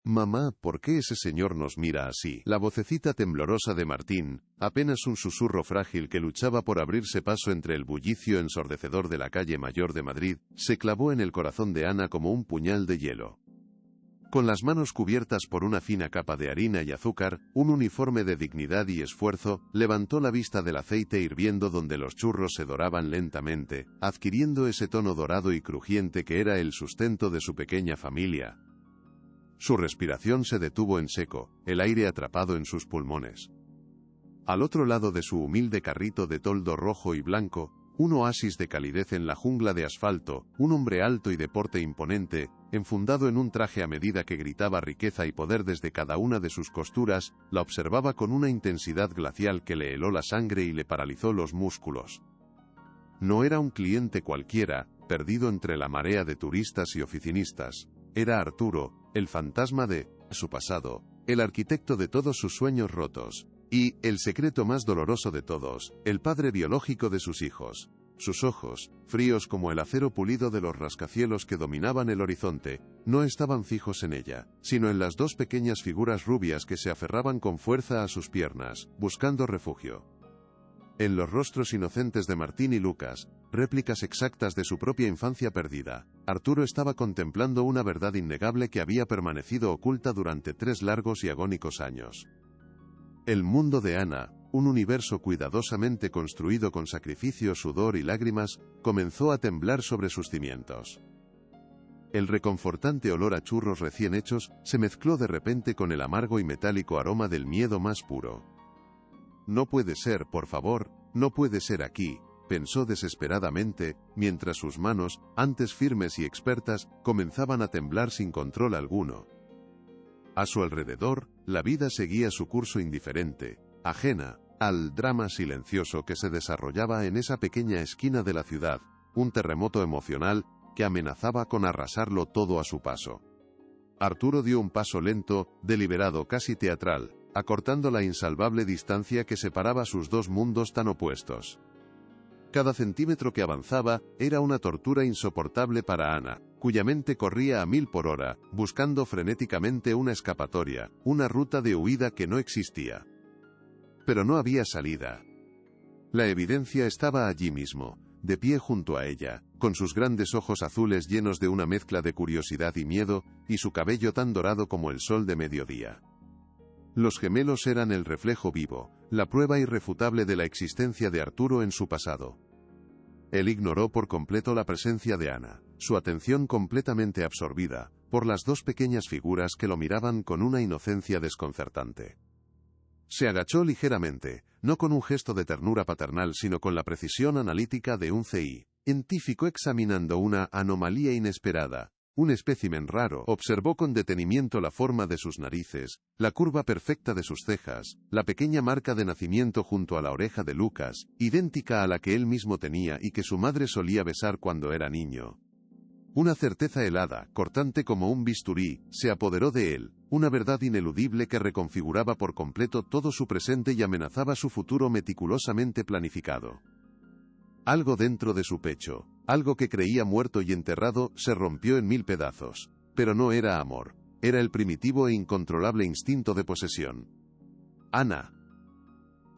Mamá, ¿por qué ese señor nos mira así? La vocecita temblorosa de Martín, apenas un susurro frágil que luchaba por abrirse paso entre el bullicio ensordecedor de la calle Mayor de Madrid, se clavó en el corazón de Ana como un puñal de hielo. Con las manos cubiertas por una fina capa de harina y azúcar, un uniforme de dignidad y esfuerzo, levantó la vista del aceite hirviendo donde los churros se doraban lentamente, adquiriendo ese tono dorado y crujiente que era el sustento de su pequeña familia. Su respiración se detuvo en seco, el aire atrapado en sus pulmones. Al otro lado de su humilde carrito de toldo rojo y blanco, un oasis de calidez en la jungla de asfalto, un hombre alto y de porte imponente, enfundado en un traje a medida que gritaba riqueza y poder desde cada una de sus costuras, la observaba con una intensidad glacial que le heló la sangre y le paralizó los músculos. No era un cliente cualquiera, perdido entre la marea de turistas y oficinistas. Era Arturo, el fantasma de su pasado, el arquitecto de todos sus sueños rotos, y, el secreto más doloroso de todos, el padre biológico de sus hijos. Sus ojos, fríos como el acero pulido de los rascacielos que dominaban el horizonte, no estaban fijos en ella, sino en las dos pequeñas figuras rubias que se aferraban con fuerza a sus piernas, buscando refugio. En los rostros inocentes de Martín y Lucas, réplicas exactas de su propia infancia perdida, Arturo estaba contemplando una verdad innegable que había permanecido oculta durante 3 largos y agónicos años. El mundo de Ana, un universo cuidadosamente construido con sacrificio, sudor y lágrimas, comenzó a temblar sobre sus cimientos. El reconfortante olor a churros recién hechos se mezcló de repente con el amargo y metálico aroma del miedo más puro. No puede ser, por favor, no puede ser aquí, pensó desesperadamente, mientras sus manos, antes firmes y expertas, comenzaban a temblar sin control alguno. A su alrededor, la vida seguía su curso indiferente, ajena al drama silencioso que se desarrollaba en esa pequeña esquina de la ciudad, un terremoto emocional que amenazaba con arrasarlo todo a su paso. Arturo dio un paso lento, deliberado, casi teatral, acortando la insalvable distancia que separaba sus dos mundos tan opuestos. Cada centímetro que avanzaba era una tortura insoportable para Ana, cuya mente corría a 1000 por hora, buscando frenéticamente una escapatoria, una ruta de huida que no existía. Pero no había salida. La evidencia estaba allí mismo, de pie junto a ella, con sus grandes ojos azules llenos de una mezcla de curiosidad y miedo, y su cabello tan dorado como el sol de mediodía. Los gemelos eran el reflejo vivo, la prueba irrefutable de la existencia de Arturo en su pasado. Él ignoró por completo la presencia de Ana, su atención completamente absorbida por las dos pequeñas figuras que lo miraban con una inocencia desconcertante. Se agachó ligeramente, no con un gesto de ternura paternal sino con la precisión analítica de un científico examinando una anomalía inesperada. Un espécimen raro. Observó con detenimiento la forma de sus narices, la curva perfecta de sus cejas, la pequeña marca de nacimiento junto a la oreja de Lucas, idéntica a la que él mismo tenía y que su madre solía besar cuando era niño. Una certeza helada, cortante como un bisturí, se apoderó de él, una verdad ineludible que reconfiguraba por completo todo su presente y amenazaba su futuro meticulosamente planificado. Algo dentro de su pecho, algo que creía muerto y enterrado, se rompió en 1000 pedazos. Pero no era amor, era el primitivo e incontrolable instinto de posesión. Ana.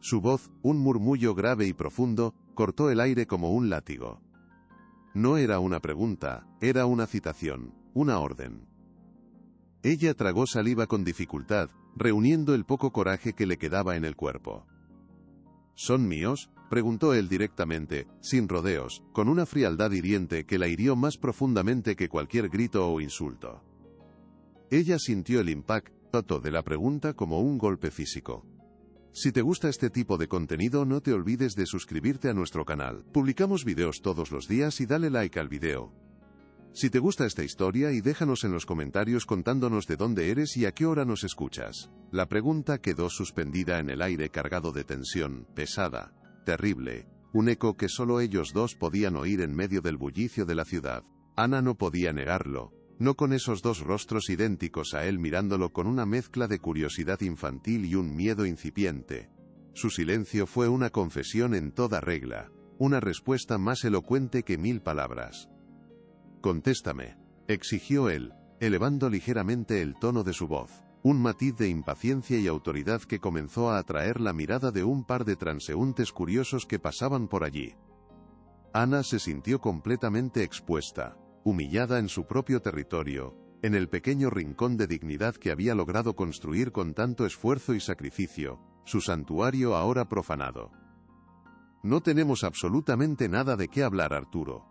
Su voz, un murmullo grave y profundo, cortó el aire como un látigo. No era una pregunta, era una citación, una orden. Ella tragó saliva con dificultad, reuniendo el poco coraje que le quedaba en el cuerpo. ¿Son míos?, preguntó él directamente, sin rodeos, con una frialdad hiriente que la hirió más profundamente que cualquier grito o insulto. Ella sintió el impacto de la pregunta como un golpe físico. Si te gusta este tipo de contenido, no te olvides de suscribirte a nuestro canal. Publicamos videos todos los días y dale like al video. Si te gusta esta historia, y déjanos en los comentarios contándonos de dónde eres y a qué hora nos escuchas. La pregunta quedó suspendida en el aire, cargado de tensión, pesada, terrible, un eco que solo ellos dos podían oír en medio del bullicio de la ciudad. Ana no podía negarlo, no con esos dos rostros idénticos a él mirándolo con una mezcla de curiosidad infantil y un miedo incipiente. Su silencio fue una confesión en toda regla, una respuesta más elocuente que 1000 palabras. «Contéstame», exigió él, elevando ligeramente el tono de su voz. Un matiz de impaciencia y autoridad que comenzó a atraer la mirada de un par de transeúntes curiosos que pasaban por allí. Ana se sintió completamente expuesta, humillada en su propio territorio, en el pequeño rincón de dignidad que había logrado construir con tanto esfuerzo y sacrificio, su santuario ahora profanado. No tenemos absolutamente nada de qué hablar, Arturo.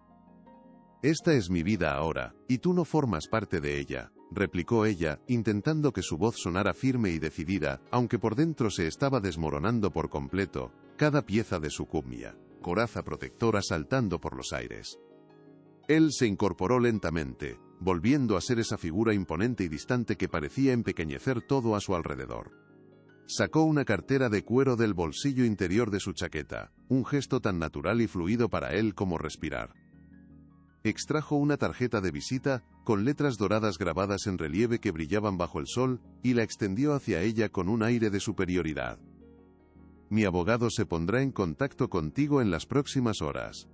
Esta es mi vida ahora, y tú no formas parte de ella, replicó ella, intentando que su voz sonara firme y decidida, aunque por dentro se estaba desmoronando por completo, cada pieza de su cumbia, coraza protectora saltando por los aires. Él se incorporó lentamente, volviendo a ser esa figura imponente y distante que parecía empequeñecer todo a su alrededor. Sacó una cartera de cuero del bolsillo interior de su chaqueta, un gesto tan natural y fluido para él como respirar. Extrajo una tarjeta de visita, con letras doradas grabadas en relieve que brillaban bajo el sol, y la extendió hacia ella con un aire de superioridad. Mi abogado se pondrá en contacto contigo en las próximas horas.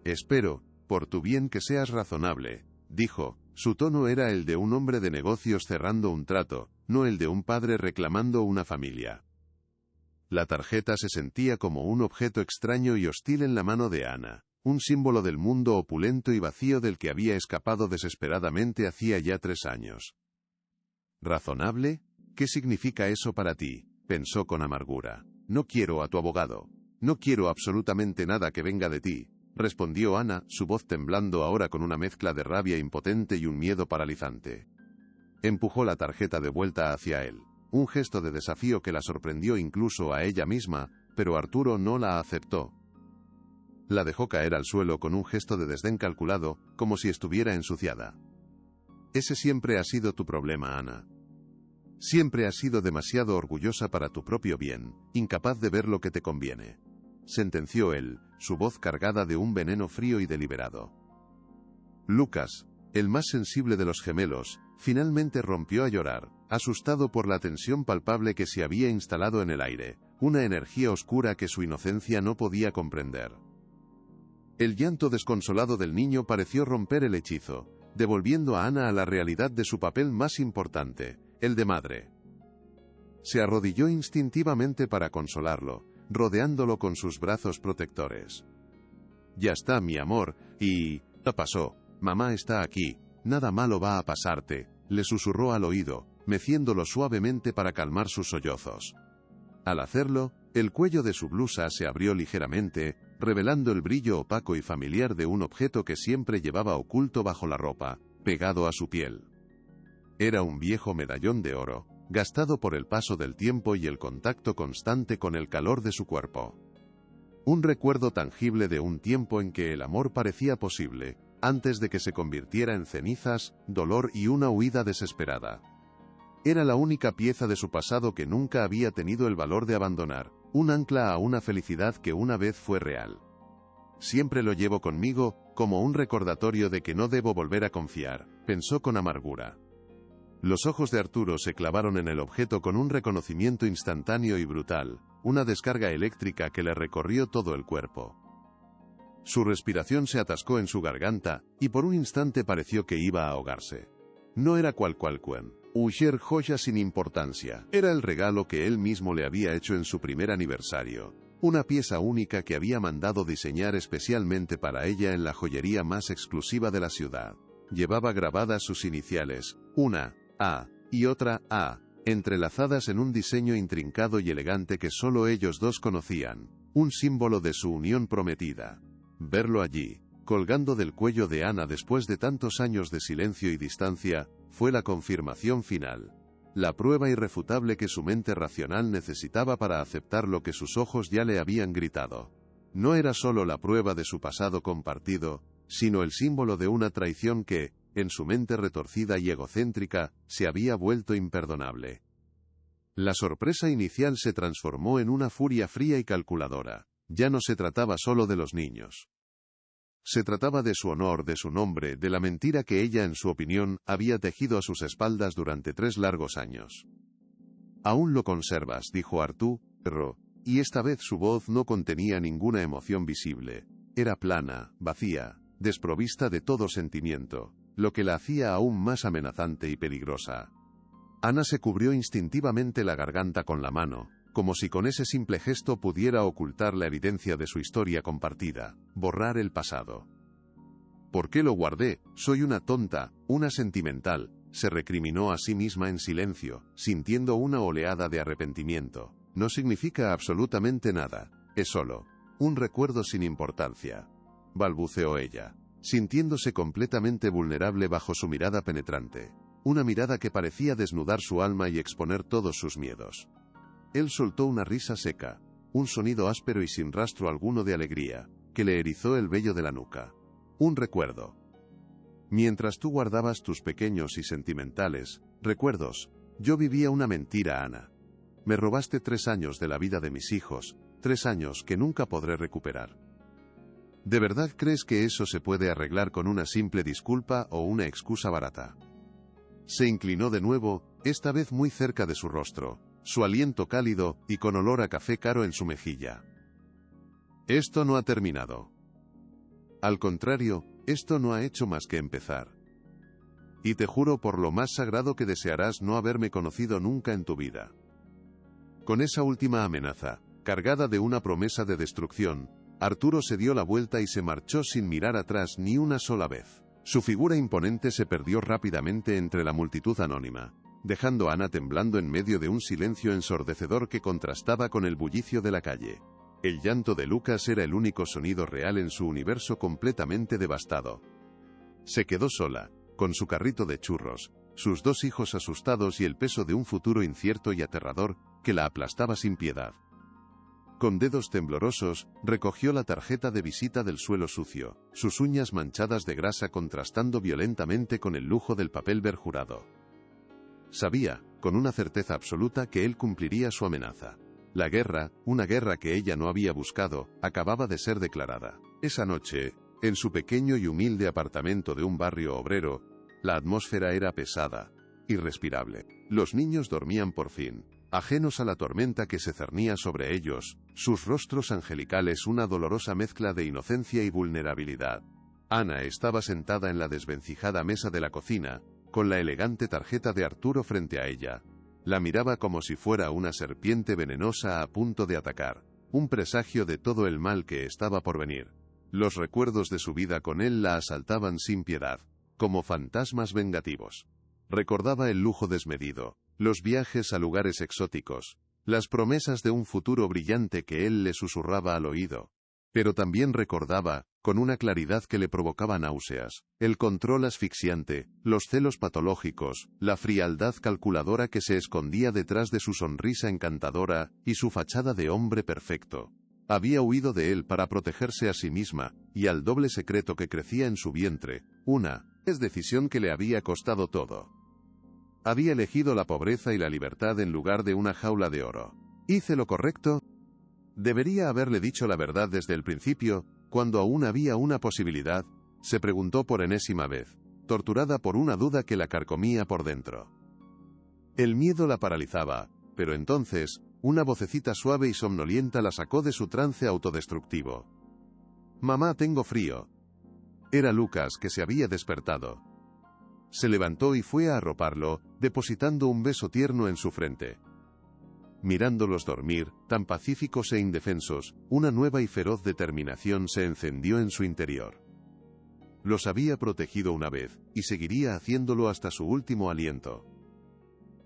Espero, por tu bien, que seas razonable, dijo. Su tono era el de un hombre de negocios cerrando un trato, no el de un padre reclamando una familia. La tarjeta se sentía como un objeto extraño y hostil en la mano de Ana. Un símbolo del mundo opulento y vacío del que había escapado desesperadamente hacía ya 3 años. ¿Razonable? ¿Qué significa eso para ti?, pensó con amargura. No quiero a tu abogado. No quiero absolutamente nada que venga de ti, respondió Ana, su voz temblando ahora con una mezcla de rabia impotente y un miedo paralizante. Empujó la tarjeta de vuelta hacia él, un gesto de desafío que la sorprendió incluso a ella misma, pero Arturo no la aceptó. La dejó caer al suelo con un gesto de desdén calculado, como si estuviera ensuciada. Ese siempre ha sido tu problema, Ana. Siempre has sido demasiado orgullosa para tu propio bien, incapaz de ver lo que te conviene, sentenció él, su voz cargada de un veneno frío y deliberado. Lucas, el más sensible de los gemelos, finalmente rompió a llorar, asustado por la tensión palpable que se había instalado en el aire, una energía oscura que su inocencia no podía comprender. El llanto desconsolado del niño pareció romper el hechizo, devolviendo a Ana a la realidad de su papel más importante, el de madre. Se arrodilló instintivamente para consolarlo, rodeándolo con sus brazos protectores. Ya está, mi amor, y... ¿qué pasó? Mamá está aquí, nada malo va a pasarte, le susurró al oído, meciéndolo suavemente para calmar sus sollozos. Al hacerlo, el cuello de su blusa se abrió ligeramente, revelando el brillo opaco y familiar de un objeto que siempre llevaba oculto bajo la ropa, pegado a su piel. Era un viejo medallón de oro, gastado por el paso del tiempo y el contacto constante con el calor de su cuerpo. Un recuerdo tangible de un tiempo en que el amor parecía posible, antes de que se convirtiera en cenizas, dolor y una huida desesperada. Era la única pieza de su pasado que nunca había tenido el valor de abandonar, un ancla a una felicidad que una vez fue real. Siempre lo llevo conmigo, como un recordatorio de que no debo volver a confiar, pensó con amargura. Los ojos de Arturo se clavaron en el objeto con un reconocimiento instantáneo y brutal, una descarga eléctrica que le recorrió todo el cuerpo. Su respiración se atascó en su garganta, y por un instante pareció que iba a ahogarse. No era cualquier joya sin importancia. Era el regalo que él mismo le había hecho en su primer aniversario. Una pieza única que había mandado diseñar especialmente para ella en la joyería más exclusiva de la ciudad. Llevaba grabadas sus iniciales, una A y otra A, entrelazadas en un diseño intrincado y elegante que solo ellos dos conocían, un símbolo de su unión prometida. Verlo allí, colgando del cuello de Ana después de tantos años de silencio y distancia, fue la confirmación final. La prueba irrefutable que su mente racional necesitaba para aceptar lo que sus ojos ya le habían gritado. No era solo la prueba de su pasado compartido, sino el símbolo de una traición que, en su mente retorcida y egocéntrica, se había vuelto imperdonable. La sorpresa inicial se transformó en una furia fría y calculadora. Ya no se trataba solo de los niños. Se trataba de su honor, de su nombre, de la mentira que ella, en su opinión, había tejido a sus espaldas durante 3 largos años. «Aún lo conservas», dijo Arturo, y esta vez su voz no contenía ninguna emoción visible. Era plana, vacía, desprovista de todo sentimiento. lo que la hacía aún más amenazante y peligrosa. Ana se cubrió instintivamente la garganta con la mano, como si con ese simple gesto pudiera ocultar la evidencia de su historia compartida, borrar el pasado. ¿Por qué lo guardé? Soy una tonta, una sentimental, se recriminó a sí misma en silencio, sintiendo una oleada de arrepentimiento. No significa absolutamente nada, es solo un recuerdo sin importancia, balbuceó ella, sintiéndose completamente vulnerable bajo su mirada penetrante, una mirada que parecía desnudar su alma y exponer todos sus miedos. Él soltó una risa seca, un sonido áspero y sin rastro alguno de alegría, que le erizó el vello de la nuca. Un recuerdo. Mientras tú guardabas tus pequeños y sentimentales recuerdos, yo vivía una mentira, Ana. Me robaste 3 años de la vida de mis hijos, 3 años que nunca podré recuperar. ¿De verdad crees que eso se puede arreglar con una simple disculpa o una excusa barata? Se inclinó de nuevo, esta vez muy cerca de su rostro, su aliento cálido y con olor a café caro en su mejilla. Esto no ha terminado. Al contrario, esto no ha hecho más que empezar. Y te juro por lo más sagrado que desearás no haberme conocido nunca en tu vida. Con esa última amenaza, cargada de una promesa de destrucción, Arturo se dio la vuelta y se marchó sin mirar atrás ni una sola vez. Su figura imponente se perdió rápidamente entre la multitud anónima, dejando a Ana temblando en medio de un silencio ensordecedor que contrastaba con el bullicio de la calle. El llanto de Lucas era el único sonido real en su universo completamente devastado. Se quedó sola, con su carrito de churros, sus 2 hijos asustados y el peso de un futuro incierto y aterrador, que la aplastaba sin piedad. Con dedos temblorosos, recogió la tarjeta de visita del suelo sucio, sus uñas manchadas de grasa contrastando violentamente con el lujo del papel perjurado. Sabía, con una certeza absoluta, que él cumpliría su amenaza. La guerra, una guerra que ella no había buscado, acababa de ser declarada. Esa noche, en su pequeño y humilde apartamento de un barrio obrero, la atmósfera era pesada, irrespirable. Los niños dormían por fin, ajenos a la tormenta que se cernía sobre ellos, sus rostros angelicales una dolorosa mezcla de inocencia y vulnerabilidad. Ana estaba sentada en la desvencijada mesa de la cocina, con la elegante tarjeta de Arturo frente a ella. La miraba como si fuera una serpiente venenosa a punto de atacar, un presagio de todo el mal que estaba por venir. Los recuerdos de su vida con él la asaltaban sin piedad, como fantasmas vengativos. Recordaba el lujo desmedido, los viajes a lugares exóticos, las promesas de un futuro brillante que él le susurraba al oído. Pero también recordaba, con una claridad que le provocaba náuseas, el control asfixiante, los celos patológicos, la frialdad calculadora que se escondía detrás de su sonrisa encantadora y su fachada de hombre perfecto. Había huido de él para protegerse a sí misma y al doble secreto que crecía en su vientre, una decisión que le había costado todo. Había elegido la pobreza y la libertad en lugar de una jaula de oro. ¿Hice lo correcto? ¿Debería haberle dicho la verdad desde el principio, cuando aún había una posibilidad? Se preguntó por enésima vez, torturada por una duda que la carcomía por dentro. El miedo la paralizaba, pero entonces, una vocecita suave y somnolienta la sacó de su trance autodestructivo. «Mamá, tengo frío». Era Lucas, que se había despertado. Se levantó y fue a arroparlo, depositando un beso tierno en su frente. Mirándolos dormir, tan pacíficos e indefensos, una nueva y feroz determinación se encendió en su interior. Los había protegido una vez, y seguiría haciéndolo hasta su último aliento.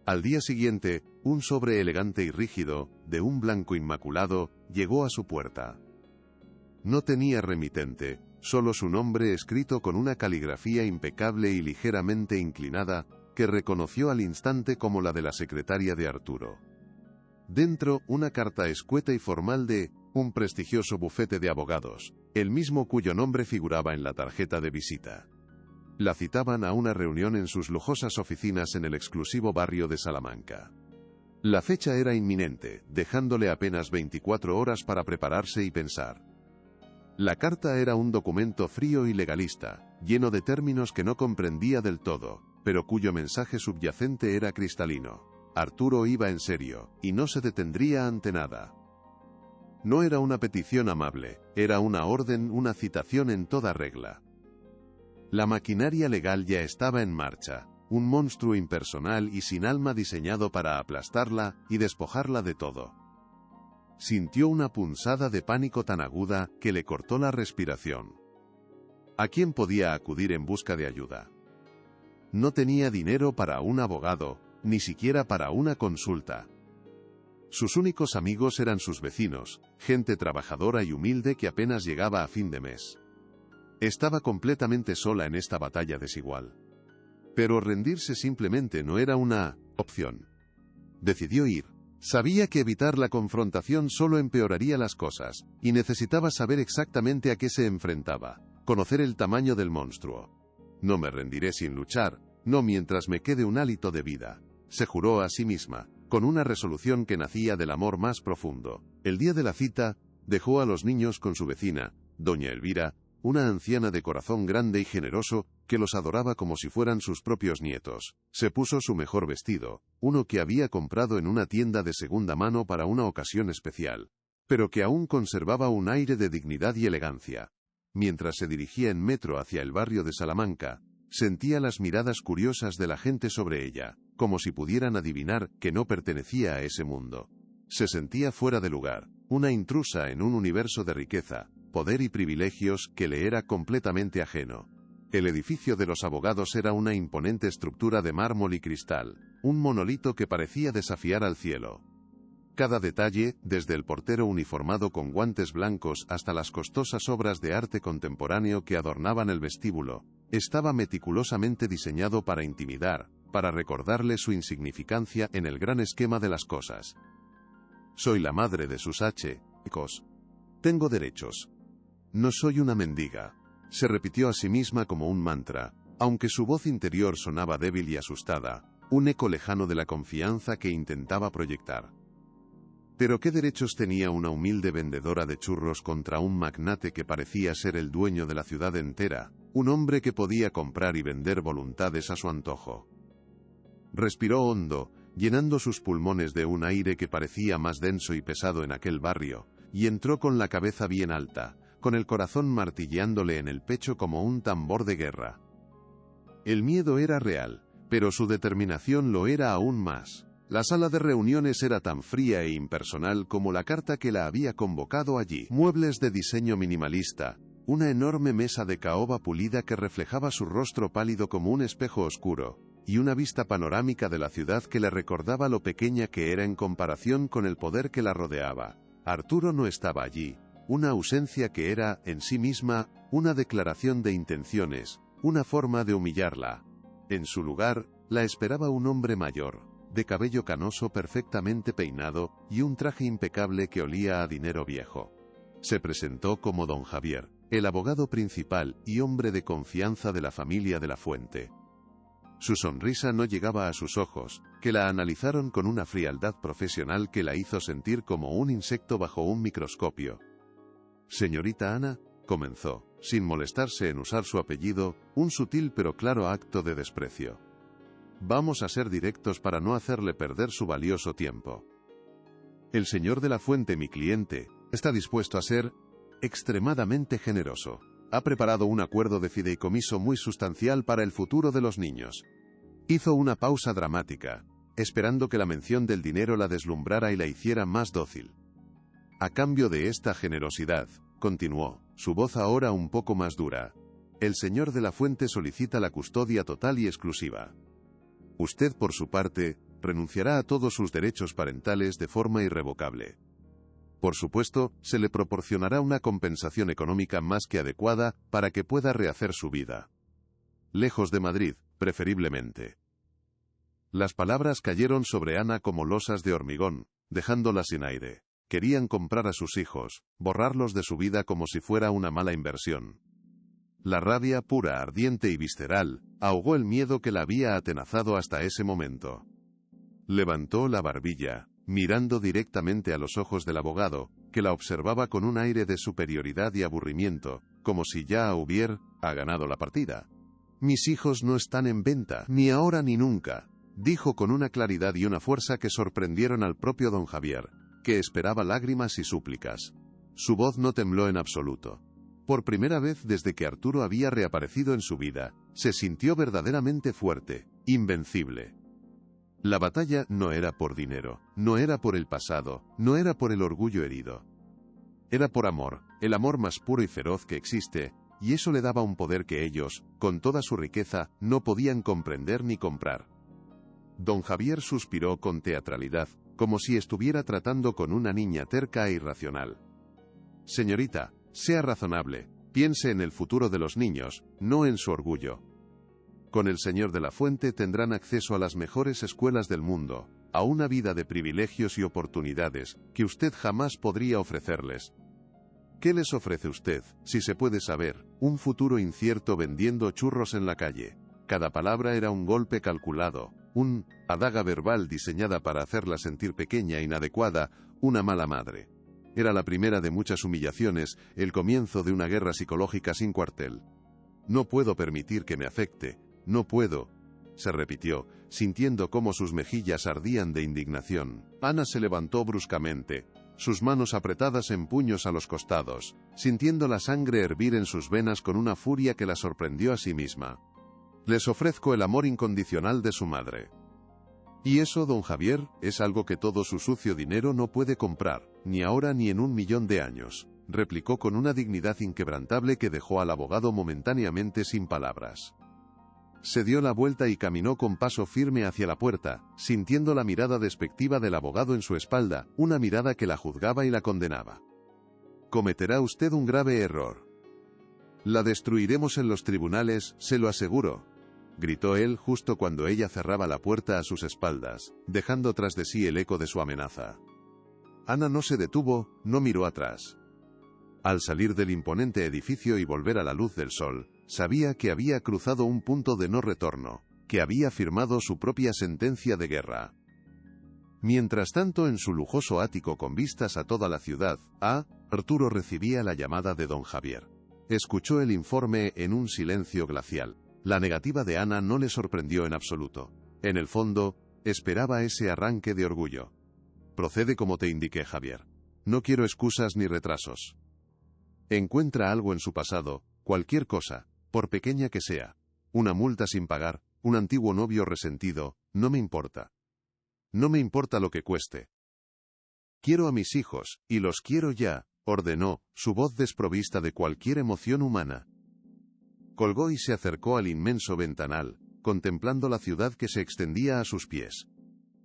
Al día siguiente, un sobre elegante y rígido, de un blanco inmaculado, llegó a su puerta. No tenía remitente, solo su nombre escrito con una caligrafía impecable y ligeramente inclinada, que reconoció al instante como la de la secretaria de Arturo. Dentro, una carta escueta y formal de un prestigioso bufete de abogados, el mismo cuyo nombre figuraba en la tarjeta de visita. La citaban a una reunión en sus lujosas oficinas en el exclusivo barrio de Salamanca. La fecha era inminente, dejándole apenas 24 horas para prepararse y pensar. La carta era un documento frío y legalista, lleno de términos que no comprendía del todo, pero cuyo mensaje subyacente era cristalino. Arturo iba en serio, y no se detendría ante nada. No era una petición amable, era una orden, una citación en toda regla. La maquinaria legal ya estaba en marcha, un monstruo impersonal y sin alma diseñado para aplastarla y despojarla de todo. Sintió una punzada de pánico tan aguda que le cortó la respiración. ¿A quién podía acudir en busca de ayuda? No tenía dinero para un abogado, ni siquiera para una consulta. Sus únicos amigos eran sus vecinos, gente trabajadora y humilde que apenas llegaba a fin de mes. Estaba completamente sola en esta batalla desigual. Pero rendirse simplemente no era una opción. Decidió ir. Sabía que evitar la confrontación solo empeoraría las cosas, y necesitaba saber exactamente a qué se enfrentaba, conocer el tamaño del monstruo. No me rendiré sin luchar, no mientras me quede un hálito de vida, se juró a sí misma, con una resolución que nacía del amor más profundo. El día de la cita, dejó a los niños con su vecina, doña Elvira, una anciana de corazón grande y generoso, que los adoraba como si fueran sus propios nietos. Se puso su mejor vestido, uno que había comprado en una tienda de segunda mano para una ocasión especial, pero que aún conservaba un aire de dignidad y elegancia. Mientras se dirigía en metro hacia el barrio de Salamanca, sentía las miradas curiosas de la gente sobre ella, como si pudieran adivinar que no pertenecía a ese mundo. Se sentía fuera de lugar, una intrusa en un universo de riqueza, poder y privilegios que le era completamente ajeno. El edificio de los abogados era una imponente estructura de mármol y cristal, un monolito que parecía desafiar al cielo. Cada detalle, desde el portero uniformado con guantes blancos hasta las costosas obras de arte contemporáneo que adornaban el vestíbulo, estaba meticulosamente diseñado para intimidar, para recordarle su insignificancia en el gran esquema de las cosas. Soy la madre de sus hijos. Tengo derechos. No soy una mendiga. Se repitió a sí misma como un mantra, aunque su voz interior sonaba débil y asustada, un eco lejano de la confianza que intentaba proyectar. Pero ¿qué derechos tenía una humilde vendedora de churros contra un magnate que parecía ser el dueño de la ciudad entera, un hombre que podía comprar y vender voluntades a su antojo? Respiró hondo, llenando sus pulmones de un aire que parecía más denso y pesado en aquel barrio, y entró con la cabeza bien alta, con el corazón martilleándole en el pecho como un tambor de guerra. El miedo era real, pero su determinación lo era aún más. La sala de reuniones era tan fría e impersonal como la carta que la había convocado allí. Muebles de diseño minimalista, una enorme mesa de caoba pulida que reflejaba su rostro pálido como un espejo oscuro, y una vista panorámica de la ciudad que le recordaba lo pequeña que era en comparación con el poder que la rodeaba. Arturo no estaba allí, una ausencia que era, en sí misma, una declaración de intenciones, una forma de humillarla. En su lugar, la esperaba un hombre mayor, de cabello canoso perfectamente peinado, y un traje impecable que olía a dinero viejo. Se presentó como don Javier, el abogado principal y hombre de confianza de la familia de la Fuente. Su sonrisa no llegaba a sus ojos, que la analizaron con una frialdad profesional que la hizo sentir como un insecto bajo un microscopio. Señorita Ana, comenzó, sin molestarse en usar su apellido, un sutil pero claro acto de desprecio. Vamos a ser directos para no hacerle perder su valioso tiempo. El señor de la Fuente, mi cliente, está dispuesto a ser extremadamente generoso. Ha preparado un acuerdo de fideicomiso muy sustancial para el futuro de los niños. Hizo una pausa dramática, esperando que la mención del dinero la deslumbrara y la hiciera más dócil. A cambio de esta generosidad, continuó, su voz ahora un poco más dura, el señor de la Fuente solicita la custodia total y exclusiva. Usted, por su parte, renunciará a todos sus derechos parentales de forma irrevocable. Por supuesto, se le proporcionará una compensación económica más que adecuada para que pueda rehacer su vida. Lejos de Madrid, preferiblemente. Las palabras cayeron sobre Ana como losas de hormigón, dejándola sin aire. Querían comprar a sus hijos, borrarlos de su vida como si fuera una mala inversión. La rabia pura, ardiente y visceral, ahogó el miedo que la había atenazado hasta ese momento. Levantó la barbilla, mirando directamente a los ojos del abogado, que la observaba con un aire de superioridad y aburrimiento, como si ya hubiera ganado la partida. Mis hijos no están en venta, ni ahora ni nunca, dijo con una claridad y una fuerza que sorprendieron al propio don Javier, que esperaba lágrimas y súplicas. Su voz no tembló en absoluto. Por primera vez desde que Arturo había reaparecido en su vida, se sintió verdaderamente fuerte, invencible. La batalla no era por dinero, no era por el pasado, no era por el orgullo herido. Era por amor, el amor más puro y feroz que existe, y eso le daba un poder que ellos, con toda su riqueza, no podían comprender ni comprar. Don Javier suspiró con teatralidad, como si estuviera tratando con una niña terca e irracional. Señorita, sea razonable, piense en el futuro de los niños, no en su orgullo. Con el señor de la Fuente tendrán acceso a las mejores escuelas del mundo, a una vida de privilegios y oportunidades que usted jamás podría ofrecerles. ¿Qué les ofrece usted, si se puede saber, un futuro incierto vendiendo churros en la calle? Cada palabra era un golpe calculado, adaga verbal diseñada para hacerla sentir pequeña e inadecuada, una mala madre. Era la primera de muchas humillaciones, el comienzo de una guerra psicológica sin cuartel. No puedo permitir que me afecte, no puedo, se repitió, sintiendo cómo sus mejillas ardían de indignación. Ana se levantó bruscamente, sus manos apretadas en puños a los costados, sintiendo la sangre hervir en sus venas con una furia que la sorprendió a sí misma. Les ofrezco el amor incondicional de su madre. Y eso, don Javier, es algo que todo su sucio dinero no puede comprar, ni ahora ni en 1.000.000 de años, replicó con una dignidad inquebrantable que dejó al abogado momentáneamente sin palabras. Se dio la vuelta y caminó con paso firme hacia la puerta, sintiendo la mirada despectiva del abogado en su espalda, una mirada que la juzgaba y la condenaba. Cometerá usted un grave error. La destruiremos en los tribunales, se lo aseguro, gritó él justo cuando ella cerraba la puerta a sus espaldas, dejando tras de sí el eco de su amenaza. Ana no se detuvo, no miró atrás. Al salir del imponente edificio y volver a la luz del sol, sabía que había cruzado un punto de no retorno, que había firmado su propia sentencia de guerra. Mientras tanto, en su lujoso ático con vistas a toda la ciudad, Arturo recibía la llamada de don Javier. Escuchó el informe en un silencio glacial. La negativa de Ana no le sorprendió en absoluto. En el fondo, esperaba ese arranque de orgullo. Procede como te indiqué, Javier. No quiero excusas ni retrasos. Encuentra algo en su pasado, cualquier cosa, por pequeña que sea. Una multa sin pagar, un antiguo novio resentido, no me importa. No me importa lo que cueste. Quiero a mis hijos, y los quiero ya, ordenó, su voz desprovista de cualquier emoción humana. Colgó y se acercó al inmenso ventanal, contemplando la ciudad que se extendía a sus pies.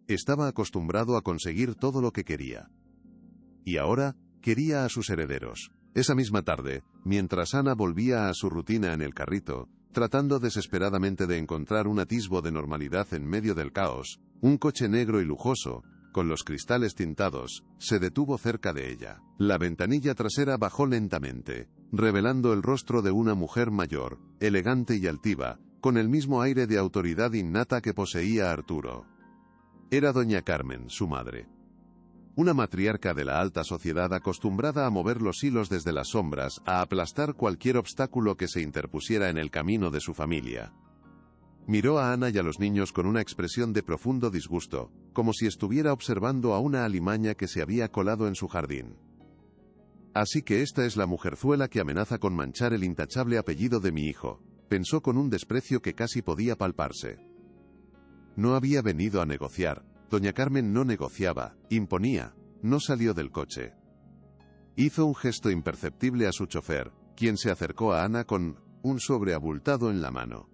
Estaba acostumbrado a conseguir todo lo que quería. Y ahora, quería a sus herederos. Esa misma tarde, mientras Ana volvía a su rutina en el carrito, tratando desesperadamente de encontrar un atisbo de normalidad en medio del caos, un coche negro y lujoso, con los cristales tintados, se detuvo cerca de ella. La ventanilla trasera bajó lentamente, revelando el rostro de una mujer mayor, elegante y altiva, con el mismo aire de autoridad innata que poseía Arturo. Era doña Carmen, su madre. Una matriarca de la alta sociedad acostumbrada a mover los hilos desde las sombras, a aplastar cualquier obstáculo que se interpusiera en el camino de su familia. Miró a Ana y a los niños con una expresión de profundo disgusto, como si estuviera observando a una alimaña que se había colado en su jardín. Así que esta es la mujerzuela que amenaza con manchar el intachable apellido de mi hijo, pensó con un desprecio que casi podía palparse. No había venido a negociar. Doña Carmen no negociaba, imponía, no salió del coche. Hizo un gesto imperceptible a su chofer, quien se acercó a Ana con un sobre abultado en la mano.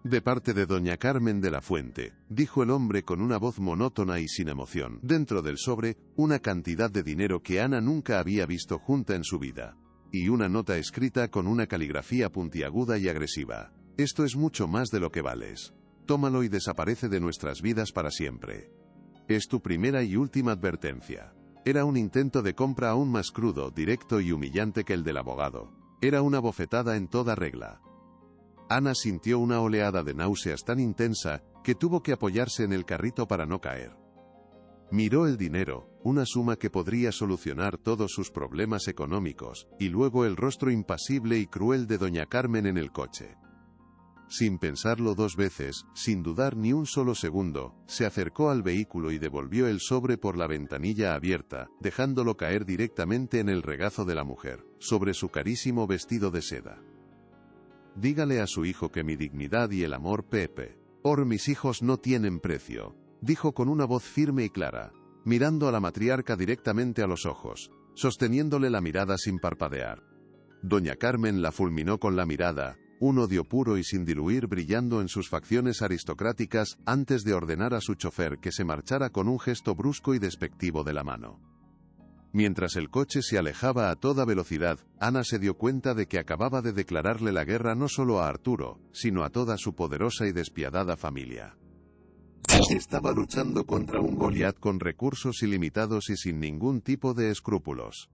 De parte de doña Carmen de la Fuente, dijo el hombre con una voz monótona y sin emoción. Dentro del sobre, una cantidad de dinero que Ana nunca había visto junta en su vida. Y una nota escrita con una caligrafía puntiaguda y agresiva. Esto es mucho más de lo que vales. Tómalo y desaparece de nuestras vidas para siempre. Es tu primera y última advertencia. Era un intento de compra aún más crudo, directo y humillante que el del abogado. Era una bofetada en toda regla. Ana sintió una oleada de náuseas tan intensa, que tuvo que apoyarse en el carrito para no caer. Miró el dinero, una suma que podría solucionar todos sus problemas económicos, y luego el rostro impasible y cruel de doña Carmen en el coche. Sin pensarlo dos veces, sin dudar ni un solo segundo, se acercó al vehículo y devolvió el sobre por la ventanilla abierta, dejándolo caer directamente en el regazo de la mujer, sobre su carísimo vestido de seda. «Dígale a su hijo que mi dignidad y el amor por mis hijos no tienen precio», dijo con una voz firme y clara, mirando a la matriarca directamente a los ojos, sosteniéndole la mirada sin parpadear. Doña Carmen la fulminó con la mirada, un odio puro y sin diluir brillando en sus facciones aristocráticas, antes de ordenar a su chofer que se marchara con un gesto brusco y despectivo de la mano. Mientras el coche se alejaba a toda velocidad, Ana se dio cuenta de que acababa de declararle la guerra no solo a Arturo, sino a toda su poderosa y despiadada familia. Estaba luchando contra un Goliat con recursos ilimitados y sin ningún tipo de escrúpulos.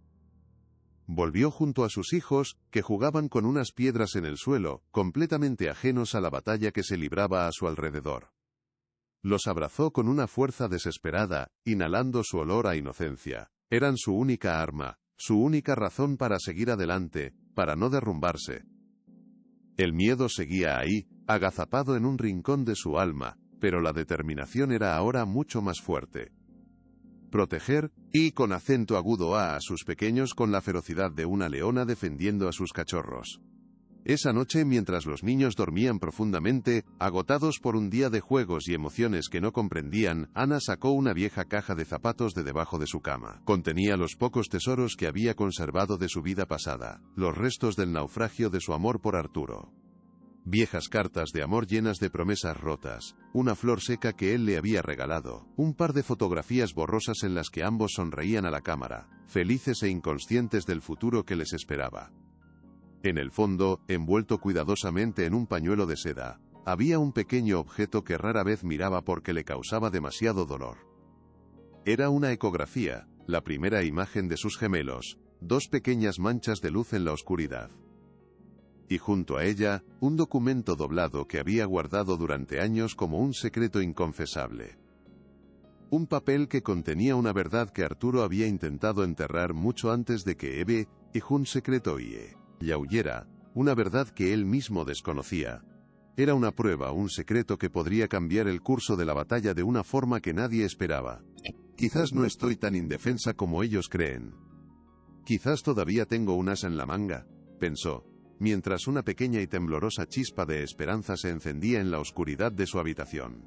Volvió junto a sus hijos, que jugaban con unas piedras en el suelo, completamente ajenos a la batalla que se libraba a su alrededor. Los abrazó con una fuerza desesperada, inhalando su olor a inocencia. Eran su única arma, su única razón para seguir adelante, para no derrumbarse. El miedo seguía ahí, agazapado en un rincón de su alma, pero la determinación era ahora mucho más fuerte. Proteger, y con acento agudo a sus pequeños con la ferocidad de una leona defendiendo a sus cachorros. Esa noche, mientras los niños dormían profundamente, agotados por un día de juegos y emociones que no comprendían, Ana sacó una vieja caja de zapatos de debajo de su cama. Contenía los pocos tesoros que había conservado de su vida pasada, los restos del naufragio de su amor por Arturo. Viejas cartas de amor llenas de promesas rotas, una flor seca que él le había regalado, un par de fotografías borrosas en las que ambos sonreían a la cámara, felices e inconscientes del futuro que les esperaba. En el fondo, envuelto cuidadosamente en un pañuelo de seda, había un pequeño objeto que rara vez miraba porque le causaba demasiado dolor. Era una ecografía, la primera imagen de sus gemelos, dos pequeñas manchas de luz en la oscuridad. Y junto a ella, un documento doblado que había guardado durante años como un secreto inconfesable. Un papel que contenía una verdad que Arturo había intentado enterrar mucho antes de que Eve y un secreto y huyera, una verdad que él mismo desconocía. Era una prueba, un secreto que podría cambiar el curso de la batalla de una forma que nadie esperaba. Quizás no estoy tan indefensa como ellos creen. Quizás todavía tengo un as en la manga, pensó, mientras una pequeña y temblorosa chispa de esperanza se encendía en la oscuridad de su habitación.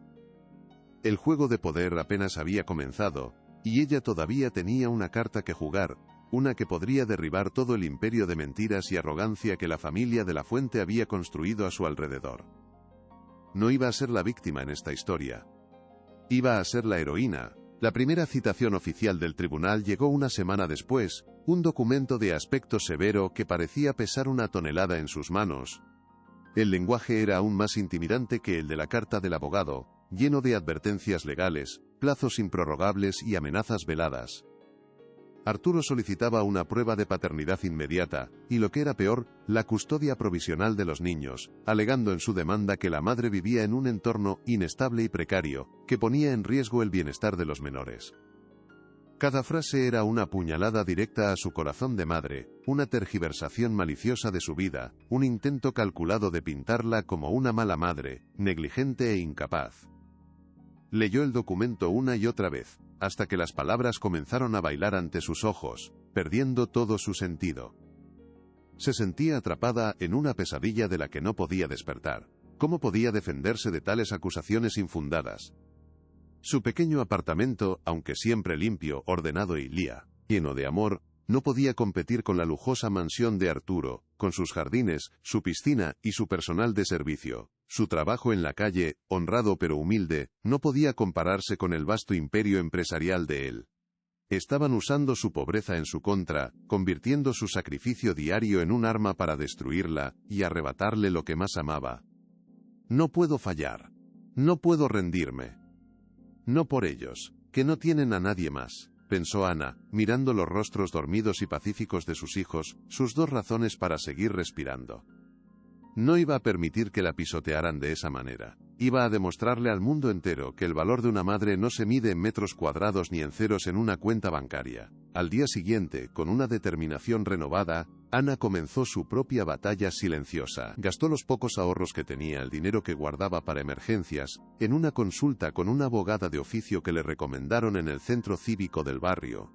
El juego de poder apenas había comenzado, y ella todavía tenía una carta que jugar, una que podría derribar todo el imperio de mentiras y arrogancia que la familia de la Fuente había construido a su alrededor. No iba a ser la víctima en esta historia. Iba a ser la heroína. La primera citación oficial del tribunal llegó una semana después, un documento de aspecto severo que parecía pesar una tonelada en sus manos. El lenguaje era aún más intimidante que el de la carta del abogado, lleno de advertencias legales, plazos improrrogables y amenazas veladas. Arturo solicitaba una prueba de paternidad inmediata, y lo que era peor, la custodia provisional de los niños, alegando en su demanda que la madre vivía en un entorno inestable y precario, que ponía en riesgo el bienestar de los menores. Cada frase era una puñalada directa a su corazón de madre, una tergiversación maliciosa de su vida, un intento calculado de pintarla como una mala madre, negligente e incapaz. Leyó el documento una y otra vez, hasta que las palabras comenzaron a bailar ante sus ojos, perdiendo todo su sentido. Se sentía atrapada en una pesadilla de la que no podía despertar. ¿Cómo podía defenderse de tales acusaciones infundadas? Su pequeño apartamento, aunque siempre limpio, ordenado y lleno de amor, no podía competir con la lujosa mansión de Arturo, con sus jardines, su piscina y su personal de servicio. Su trabajo en la calle, honrado pero humilde, no podía compararse con el vasto imperio empresarial de él. Estaban usando su pobreza en su contra, convirtiendo su sacrificio diario en un arma para destruirla y arrebatarle lo que más amaba. No puedo fallar. No puedo rendirme. No por ellos, que no tienen a nadie más, pensó Ana, mirando los rostros dormidos y pacíficos de sus hijos, sus dos razones para seguir respirando. No iba a permitir que la pisotearan de esa manera. Iba a demostrarle al mundo entero que el valor de una madre no se mide en metros cuadrados ni en ceros en una cuenta bancaria. Al día siguiente, con una determinación renovada, Ana comenzó su propia batalla silenciosa. Gastó los pocos ahorros que tenía, el dinero que guardaba para emergencias, en una consulta con una abogada de oficio que le recomendaron en el centro cívico del barrio.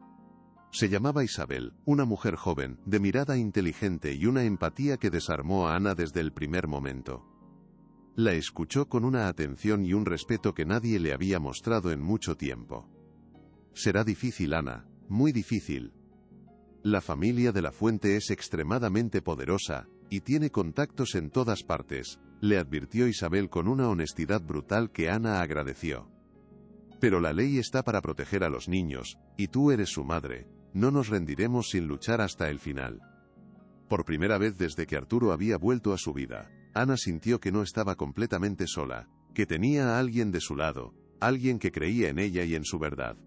Se llamaba Isabel, una mujer joven, de mirada inteligente y una empatía que desarmó a Ana desde el primer momento. La escuchó con una atención y un respeto que nadie le había mostrado en mucho tiempo. «Será difícil, Ana, muy difícil. La familia de la Fuente es extremadamente poderosa, y tiene contactos en todas partes», le advirtió Isabel con una honestidad brutal que Ana agradeció. «Pero la ley está para proteger a los niños, y tú eres su madre. No nos rendiremos sin luchar hasta el final». Por primera vez desde que Arturo había vuelto a su vida, Ana sintió que no estaba completamente sola, que tenía a alguien de su lado, alguien que creía en ella y en su verdad.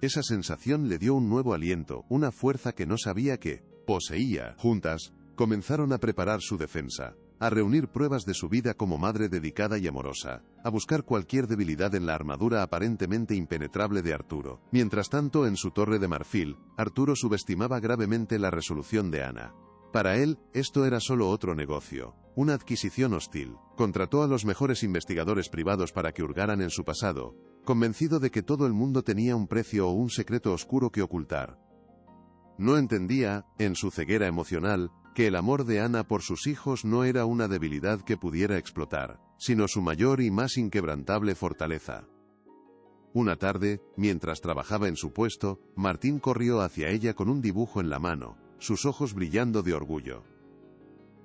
Esa sensación le dio un nuevo aliento, una fuerza que no sabía que poseía. Juntas, comenzaron a preparar su defensa, a reunir pruebas de su vida como madre dedicada y amorosa, a buscar cualquier debilidad en la armadura aparentemente impenetrable de Arturo. Mientras tanto, en su torre de marfil, Arturo subestimaba gravemente la resolución de Ana. Para él, esto era solo otro negocio, una adquisición hostil. Contrató a los mejores investigadores privados para que hurgaran en su pasado, convencido de que todo el mundo tenía un precio o un secreto oscuro que ocultar. No entendía, en su ceguera emocional, que el amor de Ana por sus hijos no era una debilidad que pudiera explotar, sino su mayor y más inquebrantable fortaleza. Una tarde, mientras trabajaba en su puesto, Martín corrió hacia ella con un dibujo en la mano, sus ojos brillando de orgullo.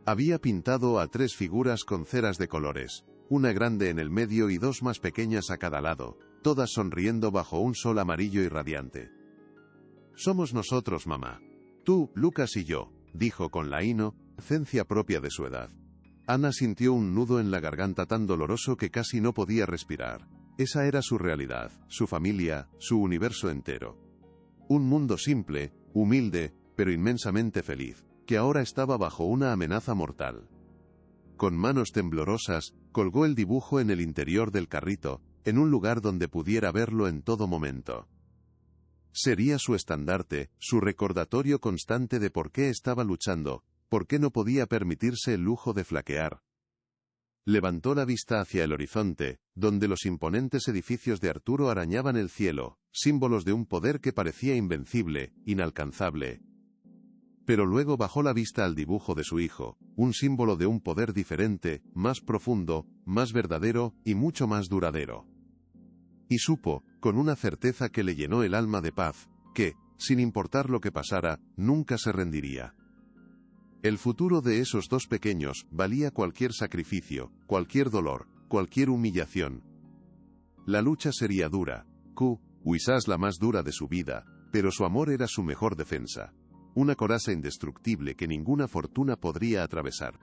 Había pintado a 3 figuras con ceras de colores, una grande en el medio y 2 más pequeñas a cada lado, todas sonriendo bajo un sol amarillo y radiante. «Somos nosotros, mamá. Tú, Lucas y yo», dijo con la inocencia propia de su edad. Ana sintió un nudo en la garganta tan doloroso que casi no podía respirar. Esa era su realidad, su familia, su universo entero. Un mundo simple, humilde, pero inmensamente feliz, que ahora estaba bajo una amenaza mortal. Con manos temblorosas, colgó el dibujo en el interior del carrito, en un lugar donde pudiera verlo en todo momento. Sería su estandarte, su recordatorio constante de por qué estaba luchando, por qué no podía permitirse el lujo de flaquear. Levantó la vista hacia el horizonte, donde los imponentes edificios de Arturo arañaban el cielo, símbolos de un poder que parecía invencible, inalcanzable. Pero luego bajó la vista al dibujo de su hijo, un símbolo de un poder diferente, más profundo, más verdadero y mucho más duradero. Y supo, con una certeza que le llenó el alma de paz, que, sin importar lo que pasara, nunca se rendiría. El futuro de esos 2 pequeños valía cualquier sacrificio, cualquier dolor, cualquier humillación. La lucha sería dura, quizás la más dura de su vida, pero su amor era su mejor defensa. Una coraza indestructible que ninguna fortuna podría atravesar.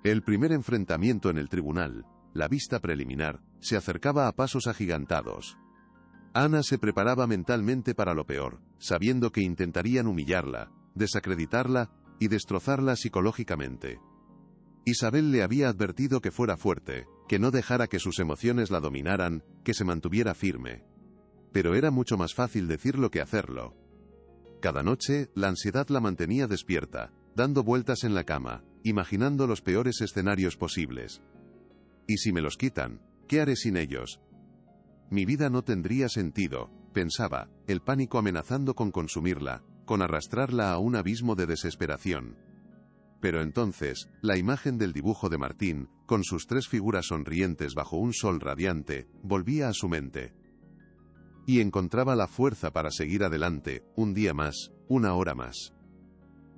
El primer enfrentamiento en el tribunal, la vista preliminar, se acercaba a pasos agigantados. Ana se preparaba mentalmente para lo peor, sabiendo que intentarían humillarla, desacreditarla y destrozarla psicológicamente. Isabel le había advertido que fuera fuerte, que no dejara que sus emociones la dominaran, que se mantuviera firme. Pero era mucho más fácil decirlo que hacerlo. Cada noche, la ansiedad la mantenía despierta, dando vueltas en la cama, imaginando los peores escenarios posibles. ¿Y si me los quitan? ¿Qué haré sin ellos? Mi vida no tendría sentido, pensaba, el pánico amenazando con consumirla, con arrastrarla a un abismo de desesperación. Pero entonces, la imagen del dibujo de Martín, con sus 3 figuras sonrientes bajo un sol radiante, volvía a su mente. Y encontraba la fuerza para seguir adelante, un día más, una hora más.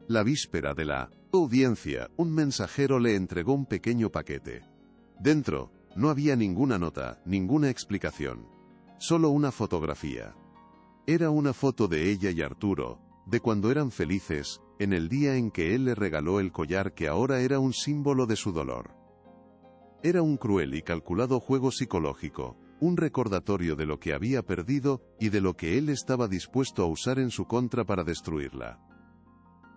La víspera de la audiencia, un mensajero le entregó un pequeño paquete. Dentro, no había ninguna nota, ninguna explicación. Solo una fotografía. Era una foto de ella y Arturo, de cuando eran felices, en el día en que él le regaló el collar que ahora era un símbolo de su dolor. Era un cruel y calculado juego psicológico, un recordatorio de lo que había perdido y de lo que él estaba dispuesto a usar en su contra para destruirla.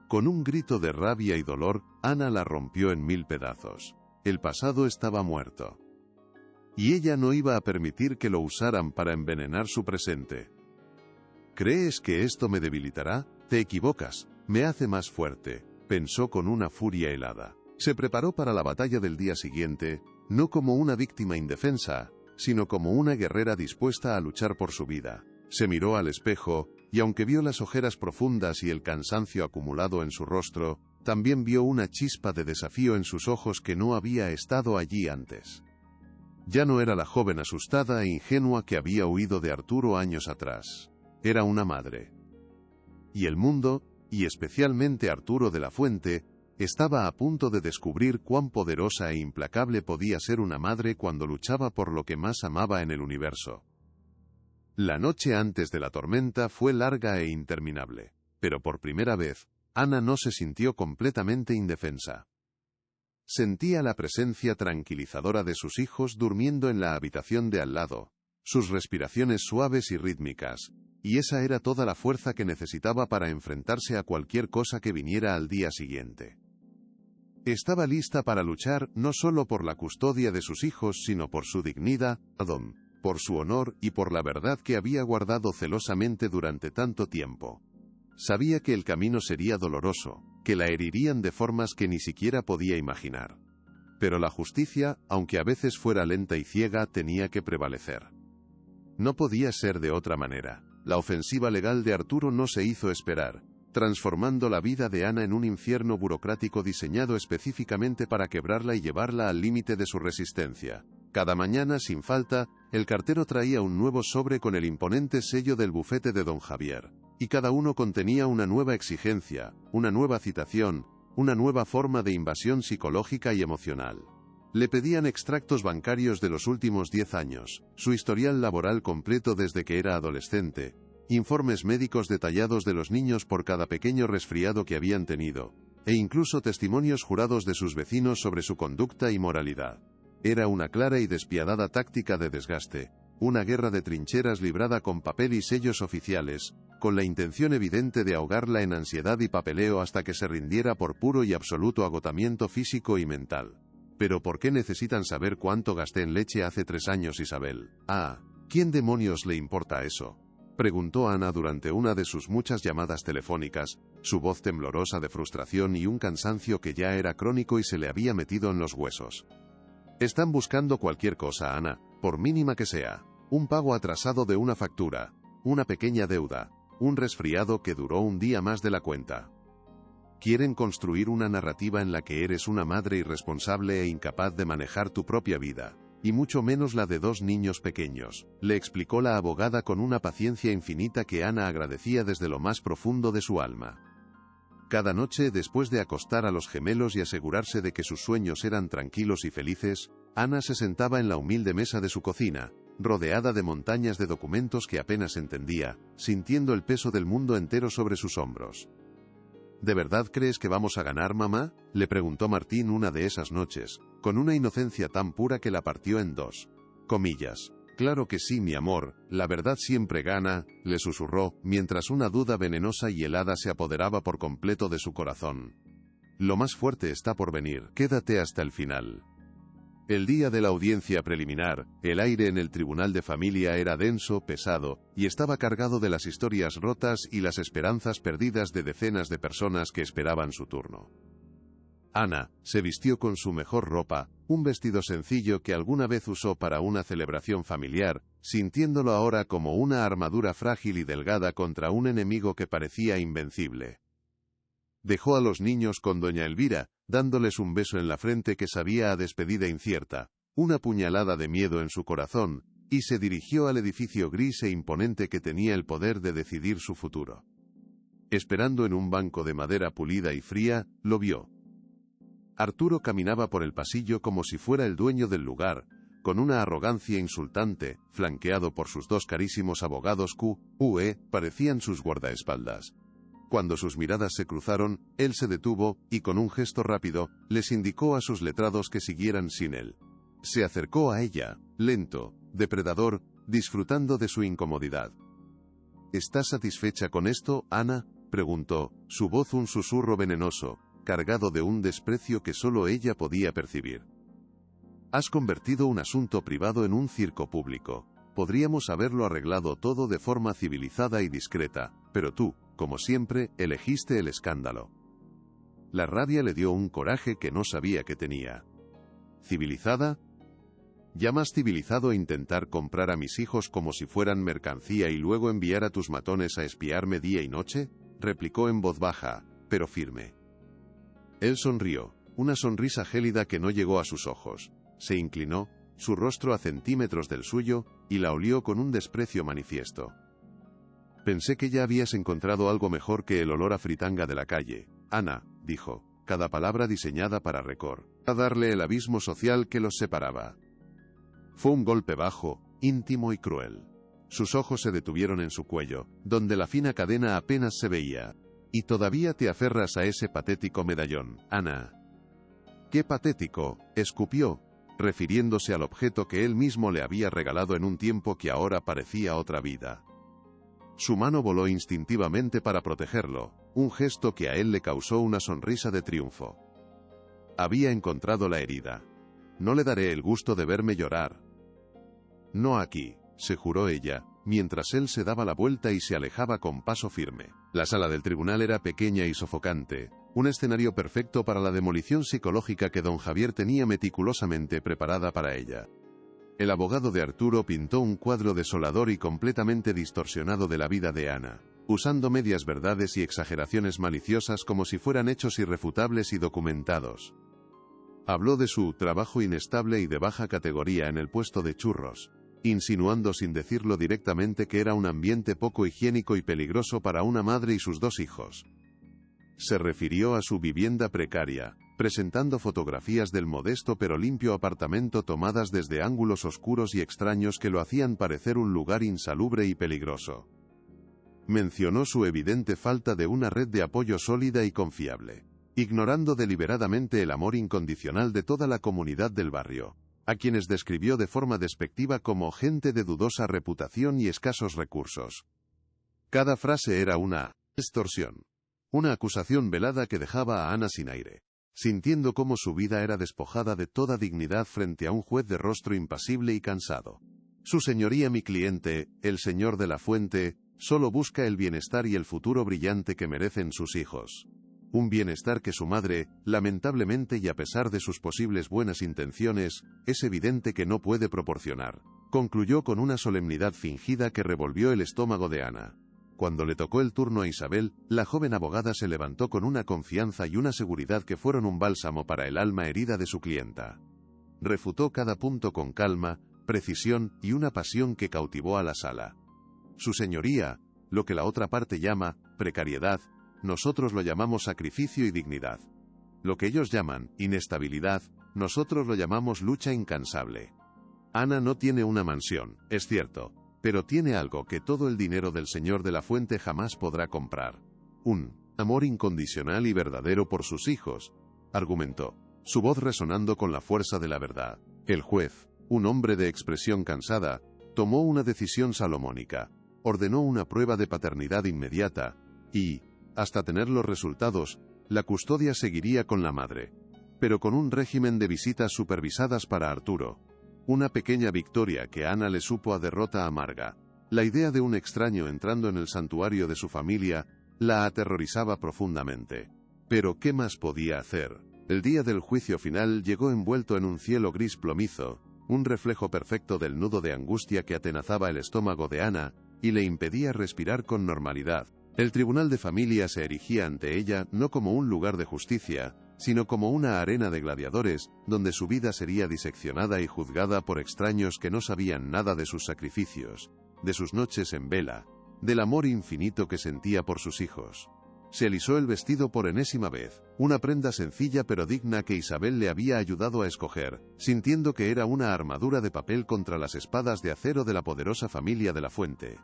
Con un grito de rabia y dolor, Ana la rompió en 1000 pedazos. El pasado estaba muerto. Y ella no iba a permitir que lo usaran para envenenar su presente. ¿Crees que esto me debilitará? Te equivocas, me hace más fuerte, pensó con una furia helada. Se preparó para la batalla del día siguiente, no como una víctima indefensa, sino como una guerrera dispuesta a luchar por su vida. Se miró al espejo, y aunque vio las ojeras profundas y el cansancio acumulado en su rostro, también vio una chispa de desafío en sus ojos que no había estado allí antes. Ya no era la joven asustada e ingenua que había huido de Arturo años atrás. Era una madre. Y el mundo, y especialmente Arturo de la Fuente, estaba a punto de descubrir cuán poderosa e implacable podía ser una madre cuando luchaba por lo que más amaba en el universo. La noche antes de la tormenta fue larga e interminable, pero por primera vez, Ana no se sintió completamente indefensa. Sentía la presencia tranquilizadora de sus hijos durmiendo en la habitación de al lado, sus respiraciones suaves y rítmicas, y esa era toda la fuerza que necesitaba para enfrentarse a cualquier cosa que viniera al día siguiente. Estaba lista para luchar no solo por la custodia de sus hijos, sino por su dignidad, por su honor y por la verdad que había guardado celosamente durante tanto tiempo. Sabía que el camino sería doloroso, que la herirían de formas que ni siquiera podía imaginar. Pero la justicia, aunque a veces fuera lenta y ciega, tenía que prevalecer. No podía ser de otra manera. La ofensiva legal de Arturo no se hizo esperar, transformando la vida de Ana en un infierno burocrático diseñado específicamente para quebrarla y llevarla al límite de su resistencia. Cada mañana, sin falta, el cartero traía un nuevo sobre con el imponente sello del bufete de don Javier, y cada uno contenía una nueva exigencia, una nueva citación, una nueva forma de invasión psicológica y emocional. Le pedían extractos bancarios de los últimos 10 años, su historial laboral completo desde que era adolescente, informes médicos detallados de los niños por cada pequeño resfriado que habían tenido, e incluso testimonios jurados de sus vecinos sobre su conducta y moralidad. Era una clara y despiadada táctica de desgaste, una guerra de trincheras librada con papel y sellos oficiales, con la intención evidente de ahogarla en ansiedad y papeleo hasta que se rindiera por puro y absoluto agotamiento físico y mental. ¿Pero por qué necesitan saber cuánto gasté en leche hace 3 años, Isabel? ¿Quién demonios le importa eso?, preguntó Ana durante una de sus muchas llamadas telefónicas, su voz temblorosa de frustración y un cansancio que ya era crónico y se le había metido en los huesos. Están buscando cualquier cosa, Ana, por mínima que sea. Un pago atrasado de una factura, una pequeña deuda, un resfriado que duró un día más de la cuenta. Quieren construir una narrativa en la que eres una madre irresponsable e incapaz de manejar tu propia vida, y mucho menos la de 2 niños pequeños, le explicó la abogada con una paciencia infinita que Ana agradecía desde lo más profundo de su alma. Cada noche, después de acostar a los gemelos y asegurarse de que sus sueños eran tranquilos y felices, Ana se sentaba en la humilde mesa de su cocina, rodeada de montañas de documentos que apenas entendía, sintiendo el peso del mundo entero sobre sus hombros. ¿De verdad crees que vamos a ganar, mamá?, le preguntó Martín una de esas noches, con una inocencia tan pura que la partió en 2 comillas. Claro que sí, mi amor, la verdad siempre gana, le susurró, mientras una duda venenosa y helada se apoderaba por completo de su corazón. Lo más fuerte está por venir, quédate hasta el final. El día de la audiencia preliminar, el aire en el tribunal de familia era denso, pesado, y estaba cargado de las historias rotas y las esperanzas perdidas de decenas de personas que esperaban su turno. Ana se vistió con su mejor ropa, un vestido sencillo que alguna vez usó para una celebración familiar, sintiéndolo ahora como una armadura frágil y delgada contra un enemigo que parecía invencible. Dejó a los niños con doña Elvira, dándoles un beso en la frente que sabía a despedida incierta, una puñalada de miedo en su corazón, y se dirigió al edificio gris e imponente que tenía el poder de decidir su futuro. Esperando en un banco de madera pulida y fría, lo vio. Arturo caminaba por el pasillo como si fuera el dueño del lugar, con una arrogancia insultante, flanqueado por sus 2 carísimos abogados que parecían sus guardaespaldas. Cuando sus miradas se cruzaron, él se detuvo, y con un gesto rápido, les indicó a sus letrados que siguieran sin él. Se acercó a ella, lento, depredador, disfrutando de su incomodidad. ¿Estás satisfecha con esto, Ana?, preguntó, su voz un susurro venenoso, cargado de un desprecio que solo ella podía percibir. Has convertido un asunto privado en un circo público. Podríamos haberlo arreglado todo de forma civilizada y discreta, pero tú, como siempre, elegiste el escándalo. La rabia le dio un coraje que no sabía que tenía. ¿Civilizada? ¿Ya más civilizado intentar comprar a mis hijos como si fueran mercancía y luego enviar a tus matones a espiarme día y noche? Replicó en voz baja, pero firme. Él sonrió, una sonrisa gélida que no llegó a sus ojos. Se inclinó, su rostro a centímetros del suyo, y la olió con un desprecio manifiesto. Pensé que ya habías encontrado algo mejor que el olor a fritanga de la calle. Ana, dijo, cada palabra diseñada para darle el abismo social que los separaba. Fue un golpe bajo, íntimo y cruel. Sus ojos se detuvieron en su cuello, donde la fina cadena apenas se veía. Y todavía te aferras a ese patético medallón, Ana. ¡Qué patético!, escupió, refiriéndose al objeto que él mismo le había regalado en un tiempo que ahora parecía otra vida. Su mano voló instintivamente para protegerlo, un gesto que a él le causó una sonrisa de triunfo. Había encontrado la herida. No le daré el gusto de verme llorar. No aquí, se juró ella, mientras él se daba la vuelta y se alejaba con paso firme. La sala del tribunal era pequeña y sofocante, un escenario perfecto para la demolición psicológica que don Javier tenía meticulosamente preparada para ella. El abogado de Arturo pintó un cuadro desolador y completamente distorsionado de la vida de Ana, usando medias verdades y exageraciones maliciosas como si fueran hechos irrefutables y documentados. Habló de su trabajo inestable y de baja categoría en el puesto de churros, insinuando sin decirlo directamente que era un ambiente poco higiénico y peligroso para una madre y sus 2 hijos. Se refirió a su vivienda precaria, presentando fotografías del modesto pero limpio apartamento tomadas desde ángulos oscuros y extraños que lo hacían parecer un lugar insalubre y peligroso. Mencionó su evidente falta de una red de apoyo sólida y confiable, ignorando deliberadamente el amor incondicional de toda la comunidad del barrio, a quienes describió de forma despectiva como gente de dudosa reputación y escasos recursos. Cada frase era una extorsión, una acusación velada que dejaba a Ana sin aire, sintiendo cómo su vida era despojada de toda dignidad frente a un juez de rostro impasible y cansado. Su señoría, mi cliente, el señor de la Fuente, solo busca el bienestar y el futuro brillante que merecen sus hijos. Un bienestar que su madre, lamentablemente y a pesar de sus posibles buenas intenciones, es evidente que no puede proporcionar, concluyó con una solemnidad fingida que revolvió el estómago de Ana. Cuando le tocó el turno a Isabel, la joven abogada se levantó con una confianza y una seguridad que fueron un bálsamo para el alma herida de su clienta. Refutó cada punto con calma, precisión y una pasión que cautivó a la sala. Su señoría, lo que la otra parte llama precariedad, nosotros lo llamamos sacrificio y dignidad. Lo que ellos llaman inestabilidad, nosotros lo llamamos lucha incansable. Ana no tiene una mansión, es cierto, pero tiene algo que todo el dinero del señor de la Fuente jamás podrá comprar. Un amor incondicional y verdadero por sus hijos, argumentó, su voz resonando con la fuerza de la verdad. El juez, un hombre de expresión cansada, tomó una decisión salomónica, ordenó una prueba de paternidad inmediata, y, hasta tener los resultados, la custodia seguiría con la madre, pero con un régimen de visitas supervisadas para Arturo. Una pequeña victoria que a Ana le supo a derrota amarga. La idea de un extraño entrando en el santuario de su familia la aterrorizaba profundamente. Pero ¿qué más podía hacer? El día del juicio final llegó envuelto en un cielo gris plomizo, un reflejo perfecto del nudo de angustia que atenazaba el estómago de Ana y le impedía respirar con normalidad. El tribunal de familia se erigía ante ella no como un lugar de justicia, sino como una arena de gladiadores, donde su vida sería diseccionada y juzgada por extraños que no sabían nada de sus sacrificios, de sus noches en vela, del amor infinito que sentía por sus hijos. Se alisó el vestido por enésima vez, una prenda sencilla pero digna que Isabel le había ayudado a escoger, sintiendo que era una armadura de papel contra las espadas de acero de la poderosa familia de la Fuente.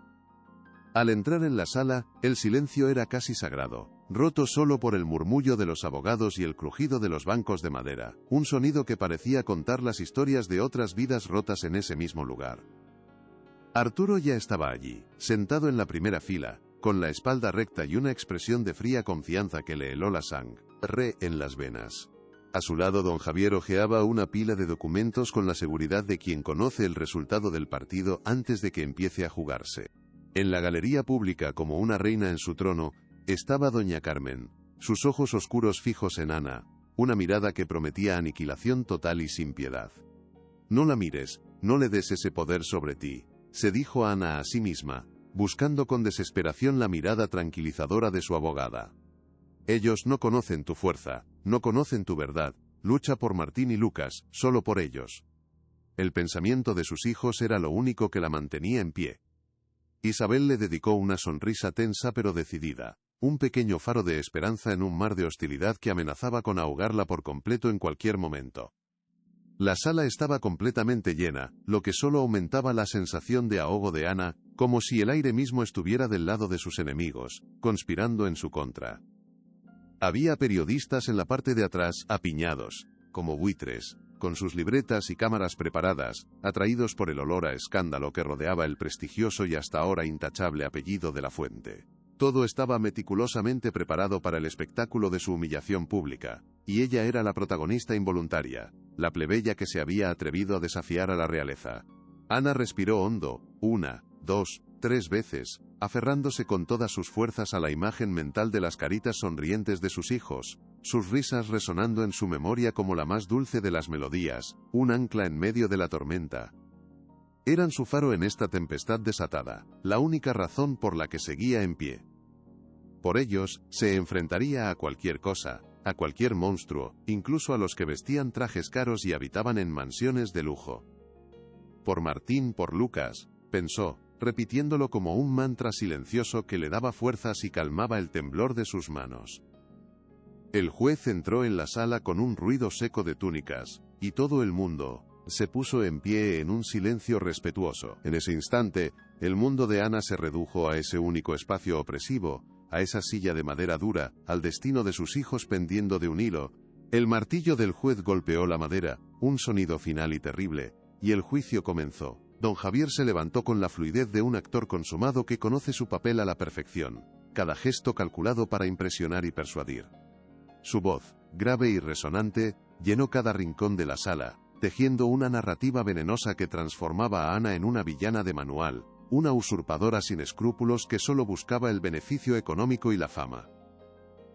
Al entrar en la sala, el silencio era casi sagrado, roto solo por el murmullo de los abogados y el crujido de los bancos de madera, un sonido que parecía contar las historias de otras vidas rotas en ese mismo lugar. Arturo ya estaba allí, sentado en la primera fila, con la espalda recta y una expresión de fría confianza que le heló la sangre en las venas. A su lado don Javier hojeaba una pila de documentos con la seguridad de quien conoce el resultado del partido antes de que empiece a jugarse. En la galería pública como una reina en su trono, estaba doña Carmen, sus ojos oscuros fijos en Ana, una mirada que prometía aniquilación total y sin piedad. No la mires, no le des ese poder sobre ti, se dijo Ana a sí misma, buscando con desesperación la mirada tranquilizadora de su abogada. Ellos no conocen tu fuerza, no conocen tu verdad, lucha por Martín y Lucas, solo por ellos. El pensamiento de sus hijos era lo único que la mantenía en pie. Isabel le dedicó una sonrisa tensa pero decidida, un pequeño faro de esperanza en un mar de hostilidad que amenazaba con ahogarla por completo en cualquier momento. La sala estaba completamente llena, lo que solo aumentaba la sensación de ahogo de Ana, como si el aire mismo estuviera del lado de sus enemigos, conspirando en su contra. Había periodistas en la parte de atrás, apiñados, como buitres, con sus libretas y cámaras preparadas, atraídos por el olor a escándalo que rodeaba el prestigioso y hasta ahora intachable apellido de la Fuente. Todo estaba meticulosamente preparado para el espectáculo de su humillación pública, y ella era la protagonista involuntaria, la plebeya que se había atrevido a desafiar a la realeza. Ana respiró hondo, 1, 2, 3 veces, aferrándose con todas sus fuerzas a la imagen mental de las caritas sonrientes de sus hijos, sus risas resonando en su memoria como la más dulce de las melodías, un ancla en medio de la tormenta. Eran su faro en esta tempestad desatada, la única razón por la que seguía en pie. Por ellos, se enfrentaría a cualquier cosa, a cualquier monstruo, incluso a los que vestían trajes caros y habitaban en mansiones de lujo. Por Martín, por Lucas, pensó, repitiéndolo como un mantra silencioso que le daba fuerzas y calmaba el temblor de sus manos. El juez entró en la sala con un ruido seco de túnicas, y todo el mundo se puso en pie en un silencio respetuoso. En ese instante, el mundo de Ana se redujo a ese único espacio opresivo, a esa silla de madera dura, al destino de sus hijos pendiendo de un hilo. El martillo del juez golpeó la madera, un sonido final y terrible, y el juicio comenzó. Don Javier se levantó con la fluidez de un actor consumado que conoce su papel a la perfección, cada gesto calculado para impresionar y persuadir. Su voz, grave y resonante, llenó cada rincón de la sala, tejiendo una narrativa venenosa que transformaba a Ana en una villana de manual, una usurpadora sin escrúpulos que solo buscaba el beneficio económico y la fama.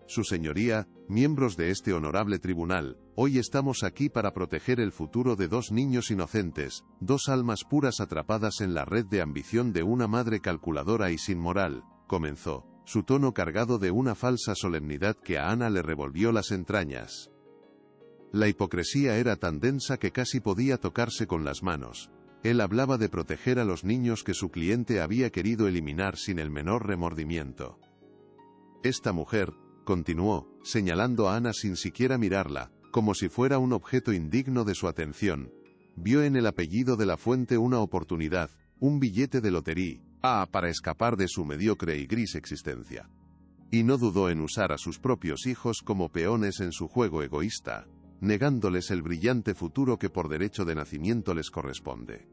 Su señoría, miembros de este honorable tribunal, hoy estamos aquí para proteger el futuro de 2 niños inocentes, 2 almas puras atrapadas en la red de ambición de una madre calculadora y sin moral, comenzó, su tono cargado de una falsa solemnidad que a Ana le revolvió las entrañas. La hipocresía era tan densa que casi podía tocarse con las manos. Él hablaba de proteger a los niños que su cliente había querido eliminar sin el menor remordimiento. Esta mujer, continuó, señalando a Ana sin siquiera mirarla, como si fuera un objeto indigno de su atención, vio en el apellido de la Fuente una oportunidad, un billete de lotería, para escapar de su mediocre y gris existencia. Y no dudó en usar a sus propios hijos como peones en su juego egoísta, negándoles el brillante futuro que por derecho de nacimiento les corresponde.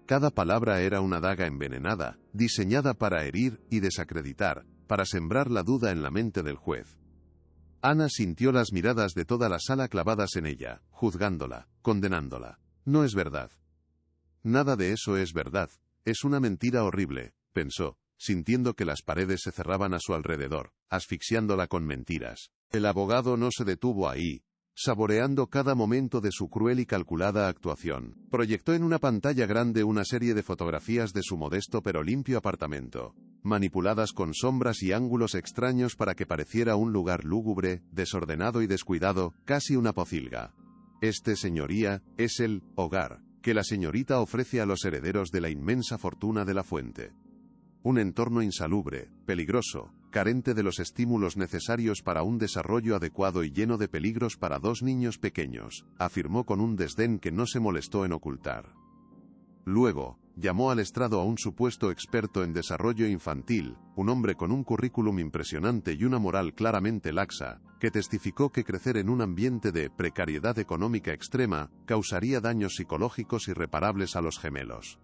Cada palabra era una daga envenenada, diseñada para herir y desacreditar, para sembrar la duda en la mente del juez. Ana sintió las miradas de toda la sala clavadas en ella, juzgándola, condenándola. No es verdad. Nada de eso es verdad, es una mentira horrible, pensó, sintiendo que las paredes se cerraban a su alrededor, asfixiándola con mentiras. El abogado no se detuvo ahí, saboreando cada momento de su cruel y calculada actuación. Proyectó en una pantalla grande una serie de fotografías de su modesto pero limpio apartamento, manipuladas con sombras y ángulos extraños para que pareciera un lugar lúgubre, desordenado y descuidado, casi una pocilga. Este, señoría, es el hogar que la señorita ofrece a los herederos de la inmensa fortuna de la Fuente. Un entorno insalubre, peligroso, carente de los estímulos necesarios para un desarrollo adecuado y lleno de peligros para 2 niños pequeños, afirmó con un desdén que no se molestó en ocultar. Luego, llamó al estrado a un supuesto experto en desarrollo infantil, un hombre con un currículum impresionante y una moral claramente laxa, que testificó que crecer en un ambiente de precariedad económica extrema causaría daños psicológicos irreparables a los gemelos.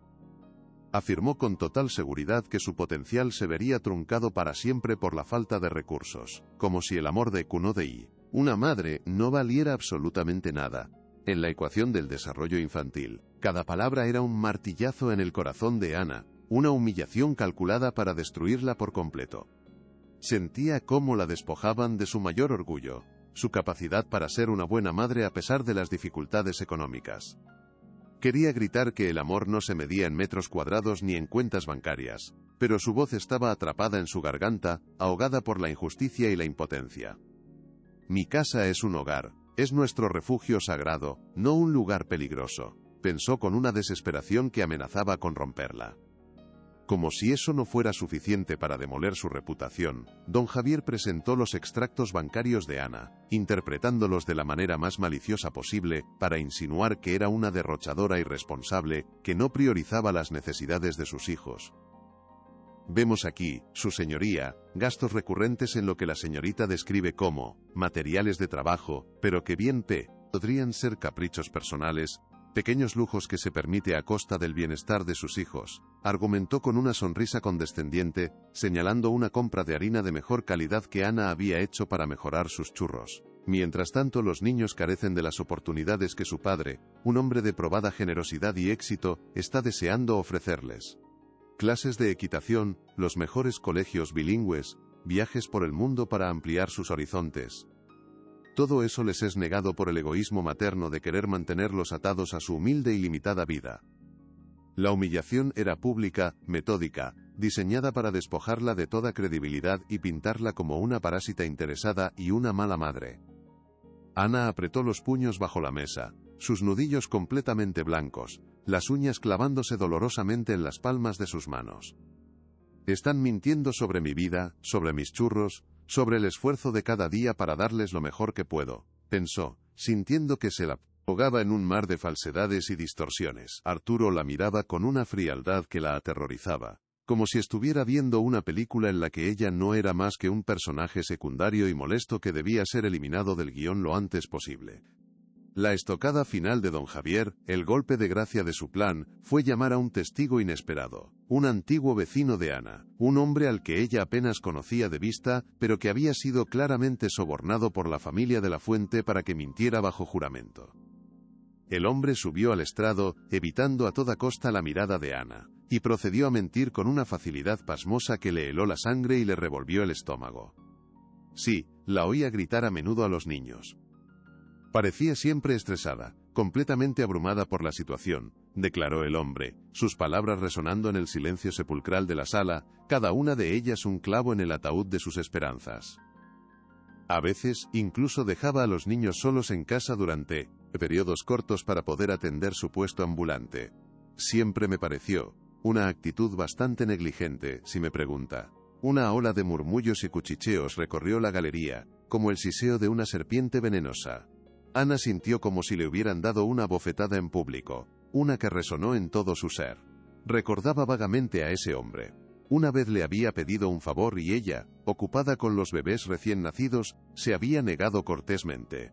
Afirmó con total seguridad que su potencial se vería truncado para siempre por la falta de recursos, como si el amor de Kunodei, una madre, no valiera absolutamente nada. En la ecuación del desarrollo infantil, cada palabra era un martillazo en el corazón de Ana, una humillación calculada para destruirla por completo. Sentía cómo la despojaban de su mayor orgullo, su capacidad para ser una buena madre a pesar de las dificultades económicas. Quería gritar que el amor no se medía en metros cuadrados ni en cuentas bancarias, pero su voz estaba atrapada en su garganta, ahogada por la injusticia y la impotencia. Mi casa es un hogar, es nuestro refugio sagrado, no un lugar peligroso, pensó con una desesperación que amenazaba con romperla. Como si eso no fuera suficiente para demoler su reputación, don Javier presentó los extractos bancarios de Ana, interpretándolos de la manera más maliciosa posible, para insinuar que era una derrochadora irresponsable, que no priorizaba las necesidades de sus hijos. Vemos aquí, su señoría, gastos recurrentes en lo que la señorita describe como materiales de trabajo, pero que bien podrían ser caprichos personales, pequeños lujos que se permite a costa del bienestar de sus hijos, argumentó con una sonrisa condescendiente, señalando una compra de harina de mejor calidad que Ana había hecho para mejorar sus churros. Mientras tanto, los niños carecen de las oportunidades que su padre, un hombre de probada generosidad y éxito, está deseando ofrecerles. Clases de equitación, los mejores colegios bilingües, viajes por el mundo para ampliar sus horizontes. Todo eso les es negado por el egoísmo materno de querer mantenerlos atados a su humilde y limitada vida. La humillación era pública, metódica, diseñada para despojarla de toda credibilidad y pintarla como una parásita interesada y una mala madre. Ana apretó los puños bajo la mesa, sus nudillos completamente blancos, las uñas clavándose dolorosamente en las palmas de sus manos. Están mintiendo sobre mi vida, sobre mis churros, sobre el esfuerzo de cada día para darles lo mejor que puedo, pensó, sintiendo que se la ahogaba en un mar de falsedades y distorsiones. Arturo la miraba con una frialdad que la aterrorizaba, como si estuviera viendo una película en la que ella no era más que un personaje secundario y molesto que debía ser eliminado del guión lo antes posible. La estocada final de don Javier, el golpe de gracia de su plan, fue llamar a un testigo inesperado, un antiguo vecino de Ana, un hombre al que ella apenas conocía de vista, pero que había sido claramente sobornado por la familia de la Fuente para que mintiera bajo juramento. El hombre subió al estrado, evitando a toda costa la mirada de Ana, y procedió a mentir con una facilidad pasmosa que le heló la sangre y le revolvió el estómago. Sí, la oía gritar a menudo a los niños. Parecía siempre estresada, completamente abrumada por la situación, declaró el hombre, sus palabras resonando en el silencio sepulcral de la sala, cada una de ellas un clavo en el ataúd de sus esperanzas. A veces, incluso dejaba a los niños solos en casa durante periodos cortos para poder atender su puesto ambulante. Siempre me pareció una actitud bastante negligente, si me pregunta. Una ola de murmullos y cuchicheos recorrió la galería, como el siseo de una serpiente venenosa. Ana sintió como si le hubieran dado una bofetada en público, una que resonó en todo su ser. Recordaba vagamente a ese hombre. Una vez le había pedido un favor y ella, ocupada con los bebés recién nacidos, se había negado cortésmente.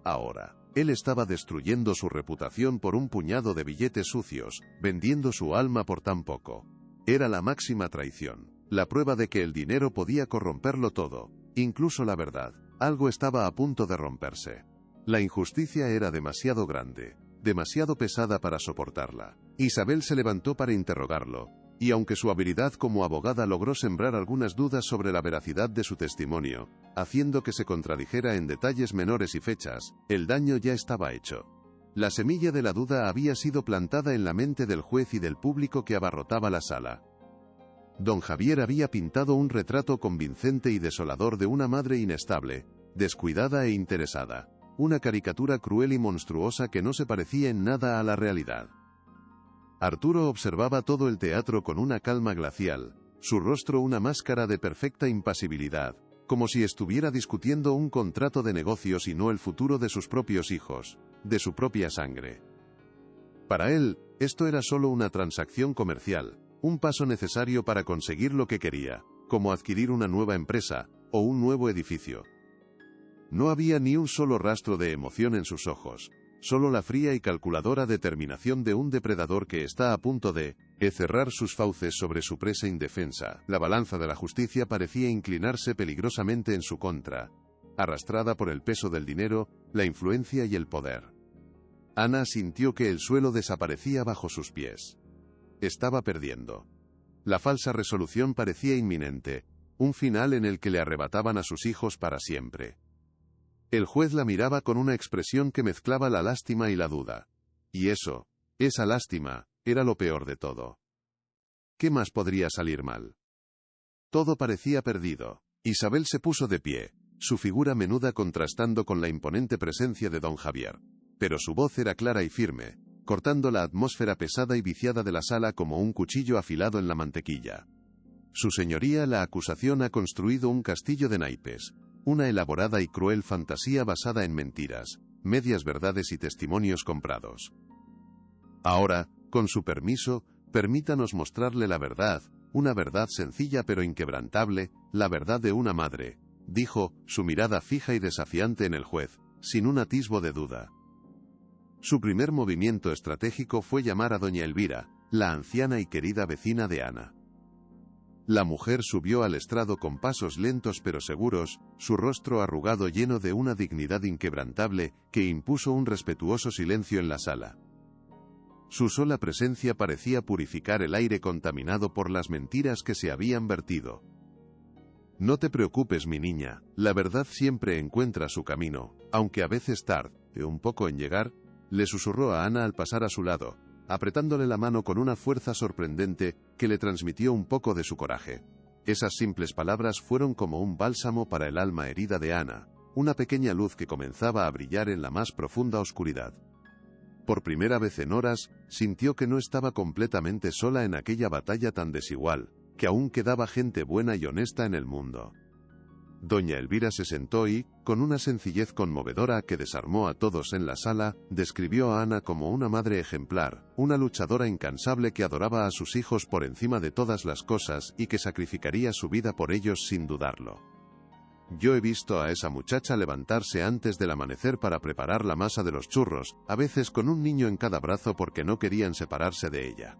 Ahora, él estaba destruyendo su reputación por un puñado de billetes sucios, vendiendo su alma por tan poco. Era la máxima traición, la prueba de que el dinero podía corromperlo todo, incluso la verdad. Algo estaba a punto de romperse. La injusticia era demasiado grande, demasiado pesada para soportarla. Isabel se levantó para interrogarlo, y aunque su habilidad como abogada logró sembrar algunas dudas sobre la veracidad de su testimonio, haciendo que se contradijera en detalles menores y fechas, el daño ya estaba hecho. La semilla de la duda había sido plantada en la mente del juez y del público que abarrotaba la sala. Don Javier había pintado un retrato convincente y desolador de una madre inestable, descuidada e interesada. Una caricatura cruel y monstruosa que no se parecía en nada a la realidad. Arturo observaba todo el teatro con una calma glacial, su rostro una máscara de perfecta impasibilidad, como si estuviera discutiendo un contrato de negocios y no el futuro de sus propios hijos, de su propia sangre. Para él, esto era solo una transacción comercial, un paso necesario para conseguir lo que quería, como adquirir una nueva empresa, o un nuevo edificio. No había ni un solo rastro de emoción en sus ojos, solo la fría y calculadora determinación de un depredador que está a punto de cerrar sus fauces sobre su presa indefensa. La balanza de la justicia parecía inclinarse peligrosamente en su contra, arrastrada por el peso del dinero, la influencia y el poder. Ana sintió que el suelo desaparecía bajo sus pies. Estaba perdiendo. La falsa resolución parecía inminente, un final en el que le arrebataban a sus hijos para siempre. El juez la miraba con una expresión que mezclaba la lástima y la duda. Y eso, esa lástima, era lo peor de todo. ¿Qué más podría salir mal? Todo parecía perdido. Isabel se puso de pie, su figura menuda contrastando con la imponente presencia de don Javier. Pero su voz era clara y firme, cortando la atmósfera pesada y viciada de la sala como un cuchillo afilado en la mantequilla. Su señoría, la acusación ha construido un castillo de naipes, una elaborada y cruel fantasía basada en mentiras, medias verdades y testimonios comprados. Ahora, con su permiso, permítanos mostrarle la verdad, una verdad sencilla pero inquebrantable, la verdad de una madre, dijo, su mirada fija y desafiante en el juez, sin un atisbo de duda. Su primer movimiento estratégico fue llamar a doña Elvira, la anciana y querida vecina de Ana. La mujer subió al estrado con pasos lentos pero seguros, su rostro arrugado lleno de una dignidad inquebrantable que impuso un respetuoso silencio en la sala. Su sola presencia parecía purificar el aire contaminado por las mentiras que se habían vertido. No te preocupes, mi niña, la verdad siempre encuentra su camino, aunque a veces tarde un poco en llegar, le susurró a Ana al pasar a su lado, apretándole la mano con una fuerza sorprendente que le transmitió un poco de su coraje. Esas simples palabras fueron como un bálsamo para el alma herida de Ana, una pequeña luz que comenzaba a brillar en la más profunda oscuridad. Por primera vez en horas, sintió que no estaba completamente sola en aquella batalla tan desigual, que aún quedaba gente buena y honesta en el mundo. Doña Elvira se sentó y, con una sencillez conmovedora que desarmó a todos en la sala, describió a Ana como una madre ejemplar, una luchadora incansable que adoraba a sus hijos por encima de todas las cosas y que sacrificaría su vida por ellos sin dudarlo. Yo he visto a esa muchacha levantarse antes del amanecer para preparar la masa de los churros, a veces con un niño en cada brazo porque no querían separarse de ella.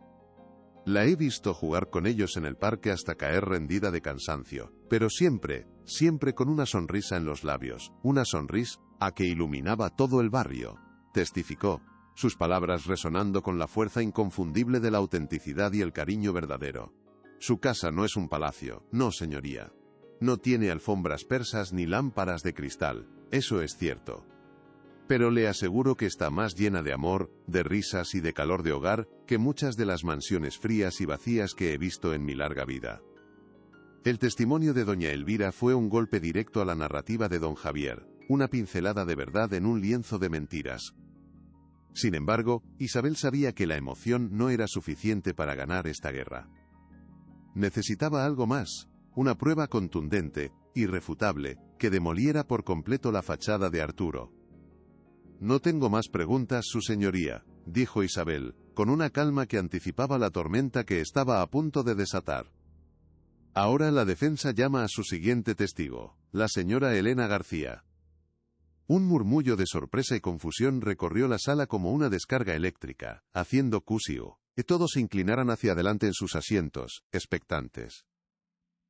La he visto jugar con ellos en el parque hasta caer rendida de cansancio, pero siempre, siempre con una sonrisa en los labios, una sonrisa que iluminaba todo el barrio, testificó, sus palabras resonando con la fuerza inconfundible de la autenticidad y el cariño verdadero. Su casa no es un palacio, no, señoría. No tiene alfombras persas ni lámparas de cristal, eso es cierto. Pero le aseguro que está más llena de amor, de risas y de calor de hogar que muchas de las mansiones frías y vacías que he visto en mi larga vida. El testimonio de doña Elvira fue un golpe directo a la narrativa de don Javier, una pincelada de verdad en un lienzo de mentiras. Sin embargo, Isabel sabía que la emoción no era suficiente para ganar esta guerra. Necesitaba algo más, una prueba contundente, irrefutable, que demoliera por completo la fachada de Arturo. No tengo más preguntas, su señoría, dijo Isabel, con una calma que anticipaba la tormenta que estaba a punto de desatar. Ahora la defensa llama a su siguiente testigo, la señora Elena García. Un murmullo de sorpresa y confusión recorrió la sala como una descarga eléctrica, haciendo que todos se inclinaran hacia adelante en sus asientos, expectantes.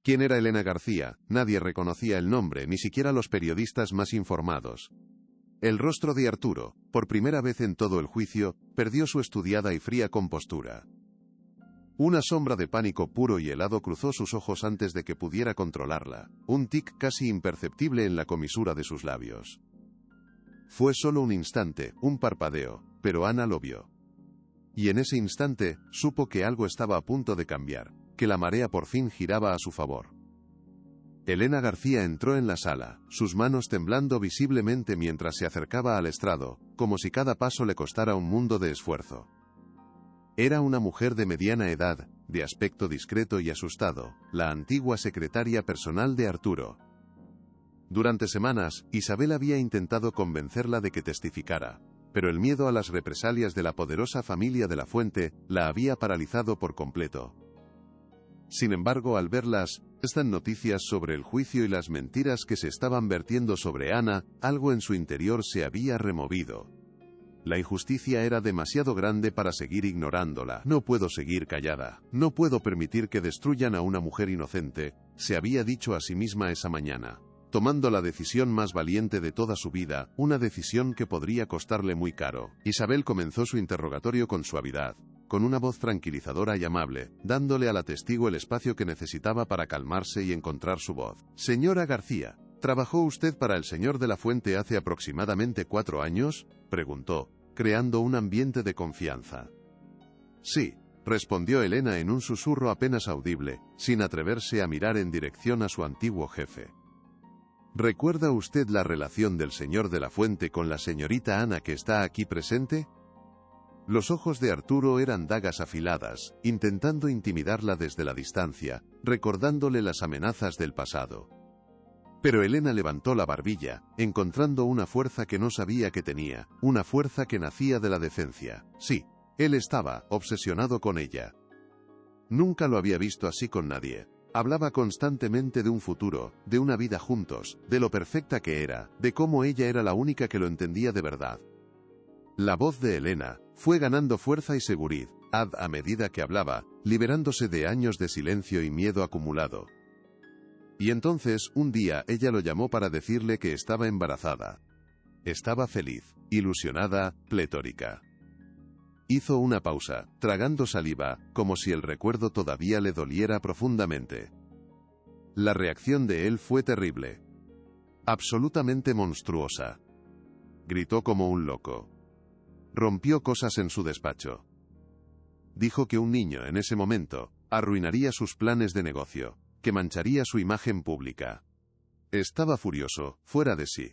¿Quién era Elena García? Nadie reconocía el nombre, ni siquiera los periodistas más informados. El rostro de Arturo, por primera vez en todo el juicio, perdió su estudiada y fría compostura. Una sombra de pánico puro y helado cruzó sus ojos antes de que pudiera controlarla, un tic casi imperceptible en la comisura de sus labios. Fue solo un instante, un parpadeo, pero Ana lo vio. Y en ese instante, supo que algo estaba a punto de cambiar, que la marea por fin giraba a su favor. Elena García entró en la sala, sus manos temblando visiblemente mientras se acercaba al estrado, como si cada paso le costara un mundo de esfuerzo. Era una mujer de mediana edad, de aspecto discreto y asustado, la antigua secretaria personal de Arturo. Durante semanas, Isabel había intentado convencerla de que testificara, pero el miedo a las represalias de la poderosa familia de la Fuente la había paralizado por completo. Sin embargo, al ver estas noticias sobre el juicio y las mentiras que se estaban vertiendo sobre Ana, algo en su interior se había removido. La injusticia era demasiado grande para seguir ignorándola. No puedo seguir callada. No puedo permitir que destruyan a una mujer inocente, se había dicho a sí misma esa mañana, tomando la decisión más valiente de toda su vida, una decisión que podría costarle muy caro. Isabel comenzó su interrogatorio con suavidad, con una voz tranquilizadora y amable, dándole a la testigo el espacio que necesitaba para calmarse y encontrar su voz. Señora García, ¿trabajó usted para el señor de la Fuente hace aproximadamente 4 años? Preguntó, creando un ambiente de confianza. Sí, respondió Elena en un susurro apenas audible, sin atreverse a mirar en dirección a su antiguo jefe. ¿Recuerda usted la relación del señor de la Fuente con la señorita Ana que está aquí presente? Los ojos de Arturo eran dagas afiladas, intentando intimidarla desde la distancia, recordándole las amenazas del pasado. Pero Elena levantó la barbilla, encontrando una fuerza que no sabía que tenía, una fuerza que nacía de la decencia. Sí, él estaba obsesionado con ella. Nunca lo había visto así con nadie. Hablaba constantemente de un futuro, de una vida juntos, de lo perfecta que era, de cómo ella era la única que lo entendía de verdad. La voz de Elena fue ganando fuerza y seguridad a medida que hablaba, liberándose de años de silencio y miedo acumulado. Y entonces, un día, ella lo llamó para decirle que estaba embarazada. Estaba feliz, ilusionada, pletórica. Hizo una pausa, tragando saliva, como si el recuerdo todavía le doliera profundamente. La reacción de él fue terrible. Absolutamente monstruosa. Gritó como un loco. Rompió cosas en su despacho. Dijo que un niño en ese momento arruinaría sus planes de negocio, que mancharía su imagen pública. Estaba furioso, fuera de sí.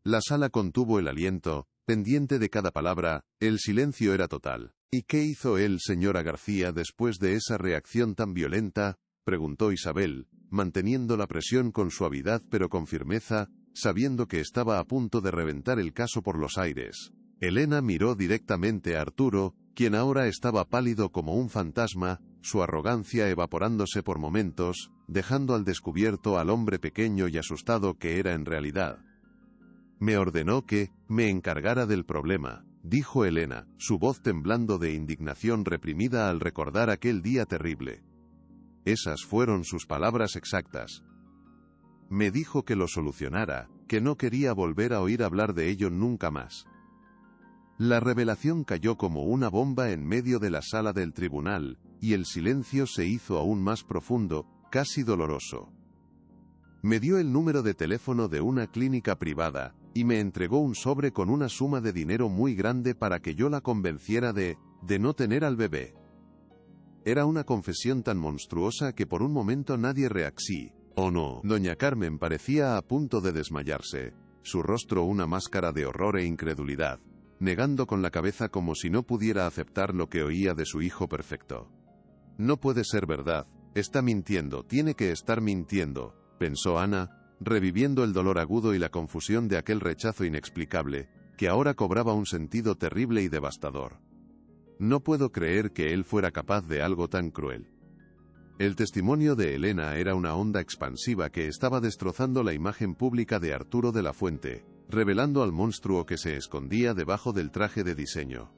La sala contuvo el aliento, pendiente de cada palabra, el silencio era total. ¿Y qué hizo él, señora García, después de esa reacción tan violenta? Preguntó Isabel, manteniendo la presión con suavidad pero con firmeza, sabiendo que estaba a punto de reventar el caso por los aires. Elena miró directamente a Arturo, quien ahora estaba pálido como un fantasma, su arrogancia evaporándose por momentos, dejando al descubierto al hombre pequeño y asustado que era en realidad. Me ordenó que me encargara del problema, dijo Elena, su voz temblando de indignación reprimida al recordar aquel día terrible. Esas fueron sus palabras exactas. Me dijo que lo solucionara, que no quería volver a oír hablar de ello nunca más. La revelación cayó como una bomba en medio de la sala del tribunal, y el silencio se hizo aún más profundo, casi doloroso. Me dio el número de teléfono de una clínica privada, y me entregó un sobre con una suma de dinero muy grande para que yo la convenciera de no tener al bebé. Era una confesión tan monstruosa que por un momento nadie reaccionó. ¿O no? Doña Carmen parecía a punto de desmayarse, su rostro una máscara de horror e incredulidad, negando con la cabeza como si no pudiera aceptar lo que oía de su hijo perfecto. No puede ser verdad, está mintiendo, tiene que estar mintiendo, pensó Ana, reviviendo el dolor agudo y la confusión de aquel rechazo inexplicable, que ahora cobraba un sentido terrible y devastador. No puedo creer que él fuera capaz de algo tan cruel. El testimonio de Elena era una onda expansiva que estaba destrozando la imagen pública de Arturo de la Fuente, revelando al monstruo que se escondía debajo del traje de diseño.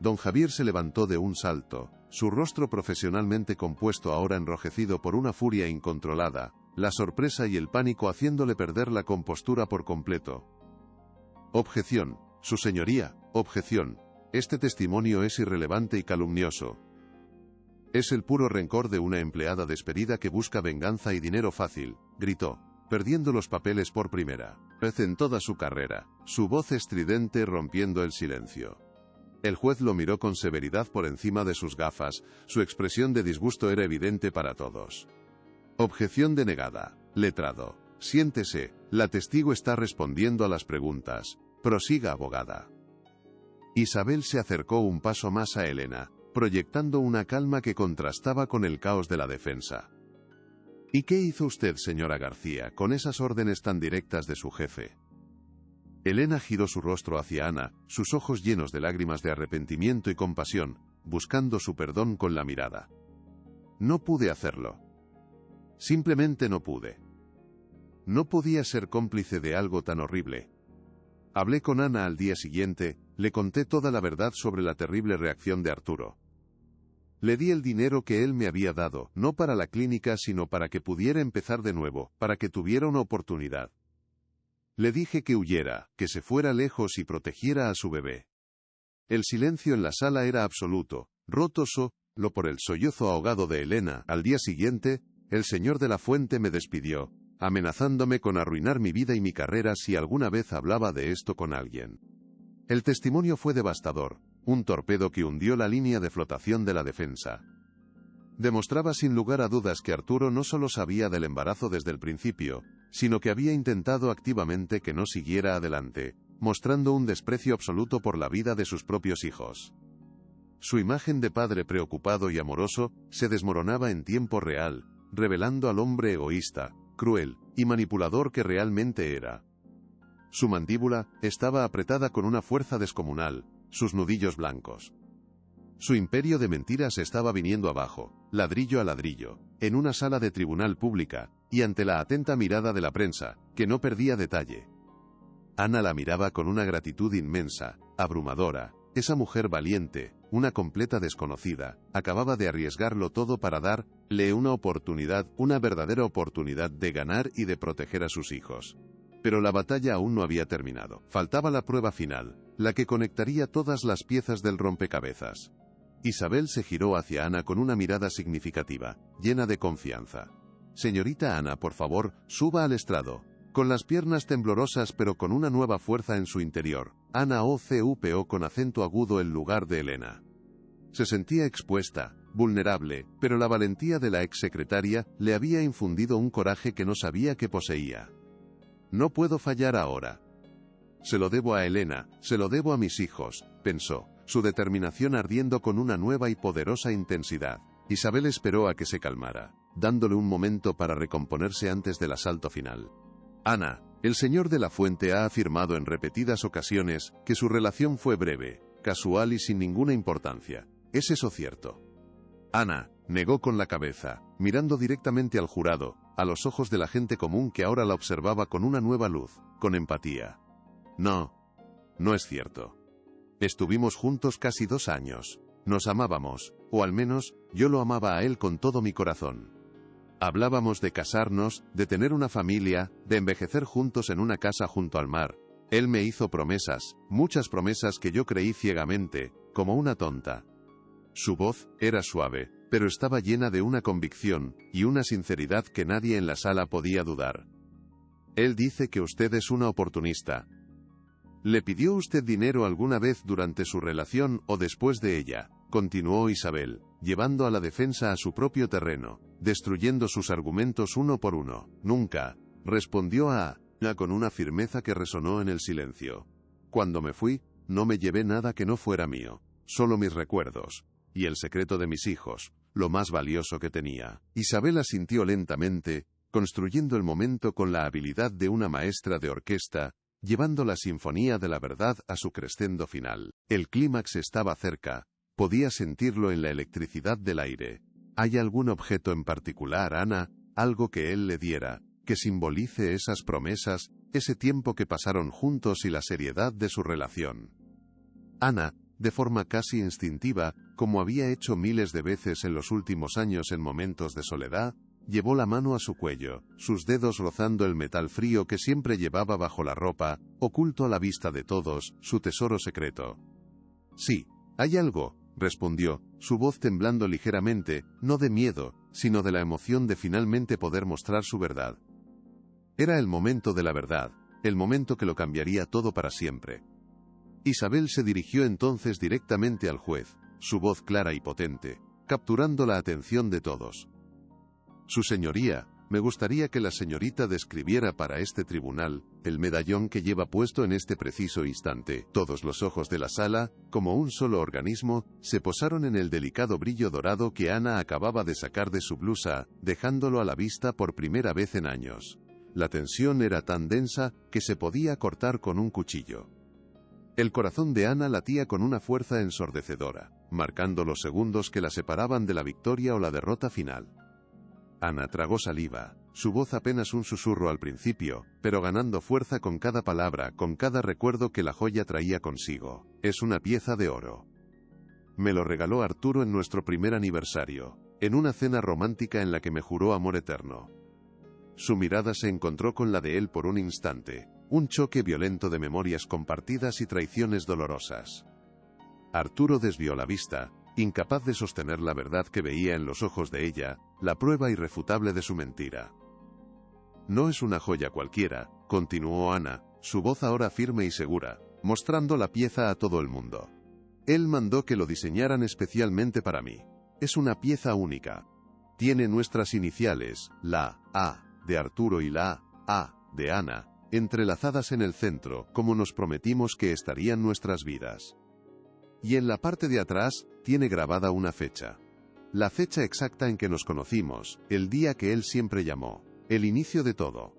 Don Javier se levantó de un salto, su rostro profesionalmente compuesto ahora enrojecido por una furia incontrolada, la sorpresa y el pánico haciéndole perder la compostura por completo. Objeción, su señoría, objeción. Este testimonio es irrelevante y calumnioso. Es el puro rencor de una empleada despedida que busca venganza y dinero fácil, gritó, perdiendo los papeles por primera vez en toda su carrera, su voz estridente rompiendo el silencio. El juez lo miró con severidad por encima de sus gafas, su expresión de disgusto era evidente para todos. Objeción denegada. Letrado. Siéntese, la testigo está respondiendo a las preguntas. Prosiga, abogada. Isabel se acercó un paso más a Elena, proyectando una calma que contrastaba con el caos de la defensa. ¿Y qué hizo usted, señora García, con esas órdenes tan directas de su jefe? Elena giró su rostro hacia Ana, sus ojos llenos de lágrimas de arrepentimiento y compasión, buscando su perdón con la mirada. No pude hacerlo. Simplemente no pude. No podía ser cómplice de algo tan horrible. Hablé con Ana al día siguiente, le conté toda la verdad sobre la terrible reacción de Arturo. Le di el dinero que él me había dado, no para la clínica sino para que pudiera empezar de nuevo, para que tuviera una oportunidad. Le dije que huyera, que se fuera lejos y protegiera a su bebé. El silencio en la sala era absoluto, roto solo por el sollozo ahogado de Elena. Al día siguiente, el señor de la Fuente me despidió, amenazándome con arruinar mi vida y mi carrera si alguna vez hablaba de esto con alguien. El testimonio fue devastador, un torpedo que hundió la línea de flotación de la defensa. Demostraba sin lugar a dudas que Arturo no solo sabía del embarazo desde el principio, sino que había intentado activamente que no siguiera adelante, mostrando un desprecio absoluto por la vida de sus propios hijos. Su imagen de padre preocupado y amoroso se desmoronaba en tiempo real, revelando al hombre egoísta, cruel y manipulador que realmente era. Su mandíbula estaba apretada con una fuerza descomunal, sus nudillos blancos. Su imperio de mentiras estaba viniendo abajo, ladrillo a ladrillo, en una sala de tribunal pública, y ante la atenta mirada de la prensa, que no perdía detalle. Ana la miraba con una gratitud inmensa, abrumadora. Esa mujer valiente, una completa desconocida, acababa de arriesgarlo todo para darle una oportunidad, una verdadera oportunidad de ganar y de proteger a sus hijos. Pero la batalla aún no había terminado. Faltaba la prueba final, la que conectaría todas las piezas del rompecabezas. Isabel se giró hacia Ana con una mirada significativa, llena de confianza. «Señorita Ana, por favor, suba al estrado». Con las piernas temblorosas pero con una nueva fuerza en su interior, Ana ocupó con acento agudo el lugar de Elena. Se sentía expuesta, vulnerable, pero la valentía de la exsecretaria le había infundido un coraje que no sabía que poseía. «No puedo fallar ahora. Se lo debo a Elena, se lo debo a mis hijos», pensó, su determinación ardiendo con una nueva y poderosa intensidad. Isabel esperó a que se calmara, dándole un momento para recomponerse antes del asalto final. «Ana, el señor de la Fuente ha afirmado en repetidas ocasiones que su relación fue breve, casual y sin ninguna importancia. ¿Es eso cierto?» Ana negó con la cabeza, mirando directamente al jurado, a los ojos de la gente común que ahora la observaba con una nueva luz, con empatía. «No, no es cierto. Estuvimos juntos casi 2 años. Nos amábamos, o al menos, yo lo amaba a él con todo mi corazón. Hablábamos de casarnos, de tener una familia, de envejecer juntos en una casa junto al mar. Él me hizo promesas, muchas promesas que yo creí ciegamente, como una tonta». Su voz era suave, pero estaba llena de una convicción y una sinceridad que nadie en la sala podía dudar. «Él dice que usted es una oportunista. ¿Le pidió usted dinero alguna vez durante su relación o después de ella?», continuó Isabel, llevando a la defensa a su propio terreno, destruyendo sus argumentos uno por uno. «Nunca», respondió Ana con una firmeza que resonó en el silencio. «Cuando me fui, no me llevé nada que no fuera mío, solo mis recuerdos, y el secreto de mis hijos, lo más valioso que tenía». Isabel asintió lentamente, construyendo el momento con la habilidad de una maestra de orquesta, llevando la sinfonía de la verdad a su crescendo final. El clímax estaba cerca, podía sentirlo en la electricidad del aire. «¿Hay algún objeto en particular, Ana, algo que él le diera, que simbolice esas promesas, ese tiempo que pasaron juntos y la seriedad de su relación?» Ana, de forma casi instintiva, como había hecho miles de veces en los últimos años en momentos de soledad, llevó la mano a su cuello, sus dedos rozando el metal frío que siempre llevaba bajo la ropa, oculto a la vista de todos, su tesoro secreto. «Sí, hay algo», respondió, su voz temblando ligeramente, no de miedo, sino de la emoción de finalmente poder mostrar su verdad. Era el momento de la verdad, el momento que lo cambiaría todo para siempre. Isabel se dirigió entonces directamente al juez, su voz clara y potente, capturando la atención de todos. «Su señoría, me gustaría que la señorita describiera para este tribunal el medallón que lleva puesto en este preciso instante». Todos los ojos de la sala, como un solo organismo, se posaron en el delicado brillo dorado que Ana acababa de sacar de su blusa, dejándolo a la vista por primera vez en años. La tensión era tan densa que se podía cortar con un cuchillo. El corazón de Ana latía con una fuerza ensordecedora, marcando los segundos que la separaban de la victoria o la derrota final. Ana tragó saliva, su voz apenas un susurro al principio, pero ganando fuerza con cada palabra, con cada recuerdo que la joya traía consigo. «Es una pieza de oro. Me lo regaló Arturo en nuestro primer aniversario, en una cena romántica en la que me juró amor eterno». Su mirada se encontró con la de él por un instante, un choque violento de memorias compartidas y traiciones dolorosas. Arturo desvió la vista, incapaz de sostener la verdad que veía en los ojos de ella, la prueba irrefutable de su mentira. No es una joya cualquiera, continuó Ana, su voz ahora firme y segura, mostrando la pieza a todo el mundo. Él mandó que lo diseñaran especialmente para mí. Es una pieza única. Tiene nuestras iniciales, la A de Arturo y la A de Ana, entrelazadas en el centro, como nos prometimos que estarían nuestras vidas. Y en la parte de atrás, tiene grabada una fecha. La fecha exacta en que nos conocimos, el día que él siempre llamó, el inicio de todo.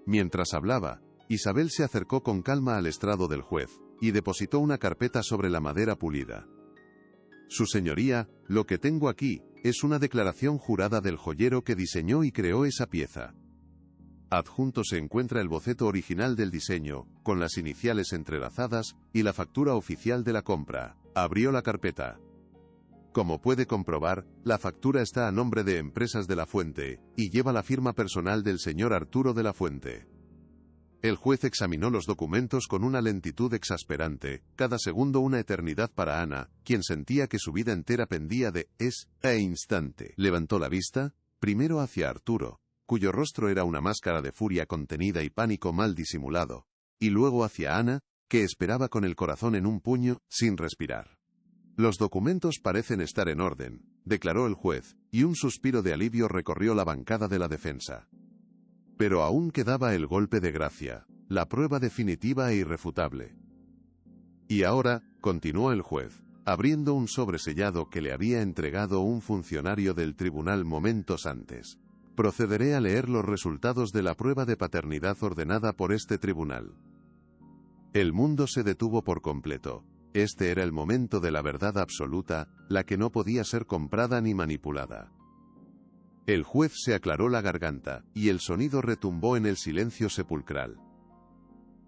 Mientras hablaba, Isabel se acercó con calma al estrado del juez, y depositó una carpeta sobre la madera pulida. Su señoría, lo que tengo aquí, es una declaración jurada del joyero que diseñó y creó esa pieza. Adjunto se encuentra el boceto original del diseño, con las iniciales entrelazadas, y la factura oficial de la compra. Abrió la carpeta. Como puede comprobar, la factura está a nombre de Empresas de la Fuente, y lleva la firma personal del señor Arturo de la Fuente. El juez examinó los documentos con una lentitud exasperante, cada segundo una eternidad para Ana, quien sentía que su vida entera pendía de ese instante. Levantó la vista, primero hacia Arturo, cuyo rostro era una máscara de furia contenida y pánico mal disimulado, y luego hacia Ana, que esperaba con el corazón en un puño, sin respirar. Los documentos parecen estar en orden, declaró el juez, y un suspiro de alivio recorrió la bancada de la defensa. Pero aún quedaba el golpe de gracia, la prueba definitiva e irrefutable. Y ahora, continuó el juez, abriendo un sobresellado que le había entregado un funcionario del tribunal momentos antes. Procederé a leer los resultados de la prueba de paternidad ordenada por este tribunal. El mundo se detuvo por completo. Este era el momento de la verdad absoluta, la que no podía ser comprada ni manipulada. El juez se aclaró la garganta, y el sonido retumbó en el silencio sepulcral.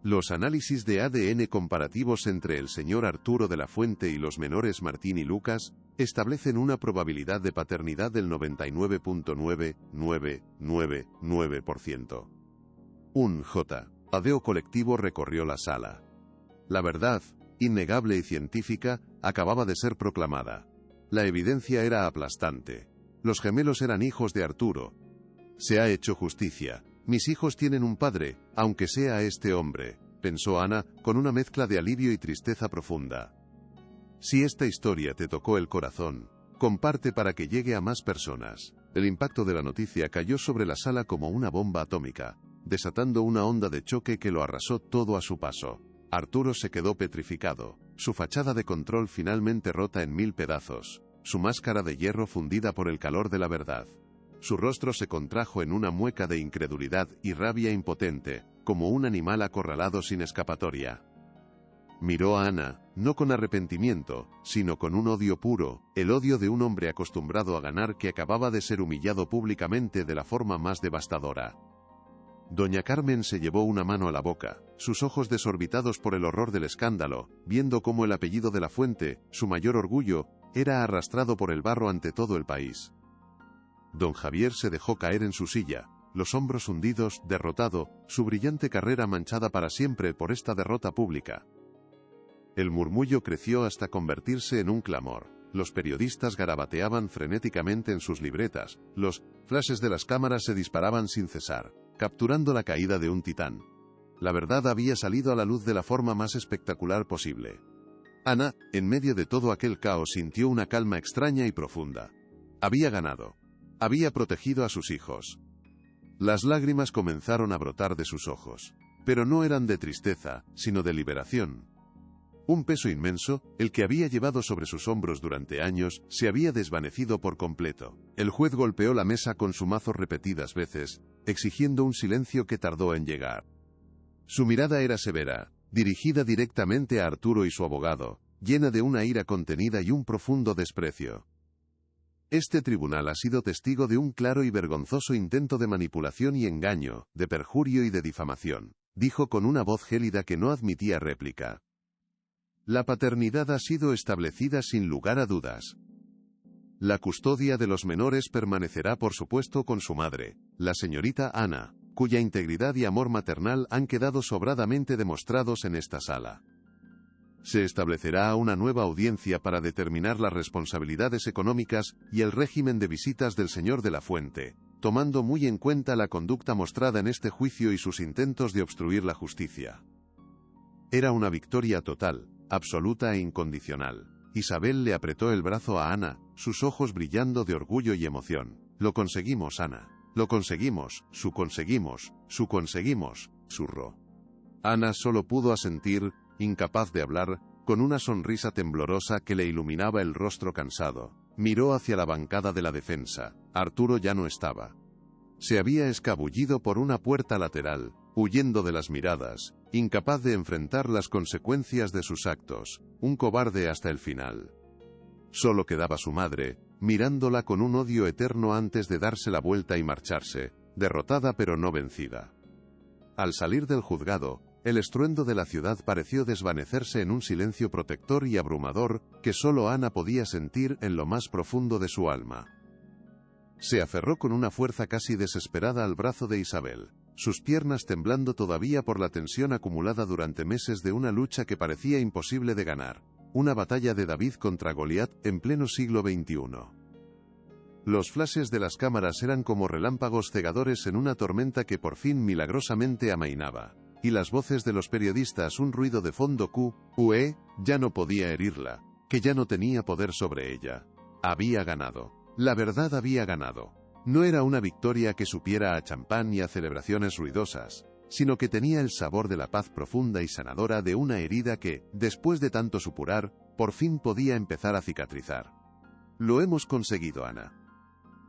Los análisis de ADN comparativos entre el señor Arturo de la Fuente y los menores Martín y Lucas establecen una probabilidad de paternidad del 99.9999%. Un jadeo colectivo recorrió la sala. La verdad, innegable y científica, acababa de ser proclamada. La evidencia era aplastante. Los gemelos eran hijos de Arturo. Se ha hecho justicia. Mis hijos tienen un padre, aunque sea este hombre, pensó Ana, con una mezcla de alivio y tristeza profunda. Si esta historia te tocó el corazón, comparte para que llegue a más personas. El impacto de la noticia cayó sobre la sala como una bomba atómica, desatando una onda de choque que lo arrasó todo a su paso. Arturo se quedó petrificado, su fachada de control finalmente rota en 1000 pedazos. Su máscara de hierro fundida por el calor de la verdad. Su rostro se contrajo en una mueca de incredulidad y rabia impotente, como un animal acorralado sin escapatoria. Miró a Ana, no con arrepentimiento, sino con un odio puro, el odio de un hombre acostumbrado a ganar que acababa de ser humillado públicamente de la forma más devastadora. Doña Carmen se llevó una mano a la boca, sus ojos desorbitados por el horror del escándalo, viendo cómo el apellido de la Fuente, su mayor orgullo, era arrastrado por el barro ante todo el país. Don Javier se dejó caer en su silla, los hombros hundidos, derrotado, su brillante carrera manchada para siempre por esta derrota pública. El murmullo creció hasta convertirse en un clamor. Los periodistas garabateaban frenéticamente en sus libretas, los flashes de las cámaras se disparaban sin cesar, capturando la caída de un titán. La verdad había salido a la luz de la forma más espectacular posible. Ana, en medio de todo aquel caos, sintió una calma extraña y profunda. Había ganado. Había protegido a sus hijos. Las lágrimas comenzaron a brotar de sus ojos, pero no eran de tristeza, sino de liberación. Un peso inmenso, el que había llevado sobre sus hombros durante años, se había desvanecido por completo. El juez golpeó la mesa con su mazo repetidas veces, exigiendo un silencio que tardó en llegar. Su mirada era severa, dirigida directamente a Arturo y su abogado, llena de una ira contenida y un profundo desprecio. Este tribunal ha sido testigo de un claro y vergonzoso intento de manipulación y engaño, de perjurio y de difamación, dijo con una voz gélida que no admitía réplica. La paternidad ha sido establecida sin lugar a dudas. La custodia de los menores permanecerá por supuesto con su madre, la señorita Ana, cuya integridad y amor maternal han quedado sobradamente demostrados en esta sala. Se establecerá una nueva audiencia para determinar las responsabilidades económicas y el régimen de visitas del señor de la Fuente, tomando muy en cuenta la conducta mostrada en este juicio y sus intentos de obstruir la justicia. Era una victoria total, absoluta e incondicional. Isabel le apretó el brazo a Ana, sus ojos brillando de orgullo y emoción. «Lo conseguimos, Ana. Lo conseguimos, conseguimos, zurró. Ana solo pudo asentir, incapaz de hablar, con una sonrisa temblorosa que le iluminaba el rostro cansado. Miró hacia la bancada de la defensa. Arturo ya no estaba. Se había escabullido por una puerta lateral, huyendo de las miradas, incapaz de enfrentar las consecuencias de sus actos, un cobarde hasta el final. Solo quedaba su madre, mirándola con un odio eterno antes de darse la vuelta y marcharse, derrotada pero no vencida. Al salir del juzgado, el estruendo de la ciudad pareció desvanecerse en un silencio protector y abrumador que solo Ana podía sentir en lo más profundo de su alma. Se aferró con una fuerza casi desesperada al brazo de Isabel, sus piernas temblando todavía por la tensión acumulada durante meses de una lucha que parecía imposible de ganar, una batalla de David contra Goliat en pleno siglo XXI. Los flashes de las cámaras eran como relámpagos cegadores en una tormenta que por fin milagrosamente amainaba, y las voces de los periodistas un ruido de fondo ya no podía herirla, que ya no tenía poder sobre ella. Había ganado. La verdad había ganado. No era una victoria que supiera a champán y a celebraciones ruidosas, sino que tenía el sabor de la paz profunda y sanadora de una herida que, después de tanto supurar, por fin podía empezar a cicatrizar. «Lo hemos conseguido, Ana.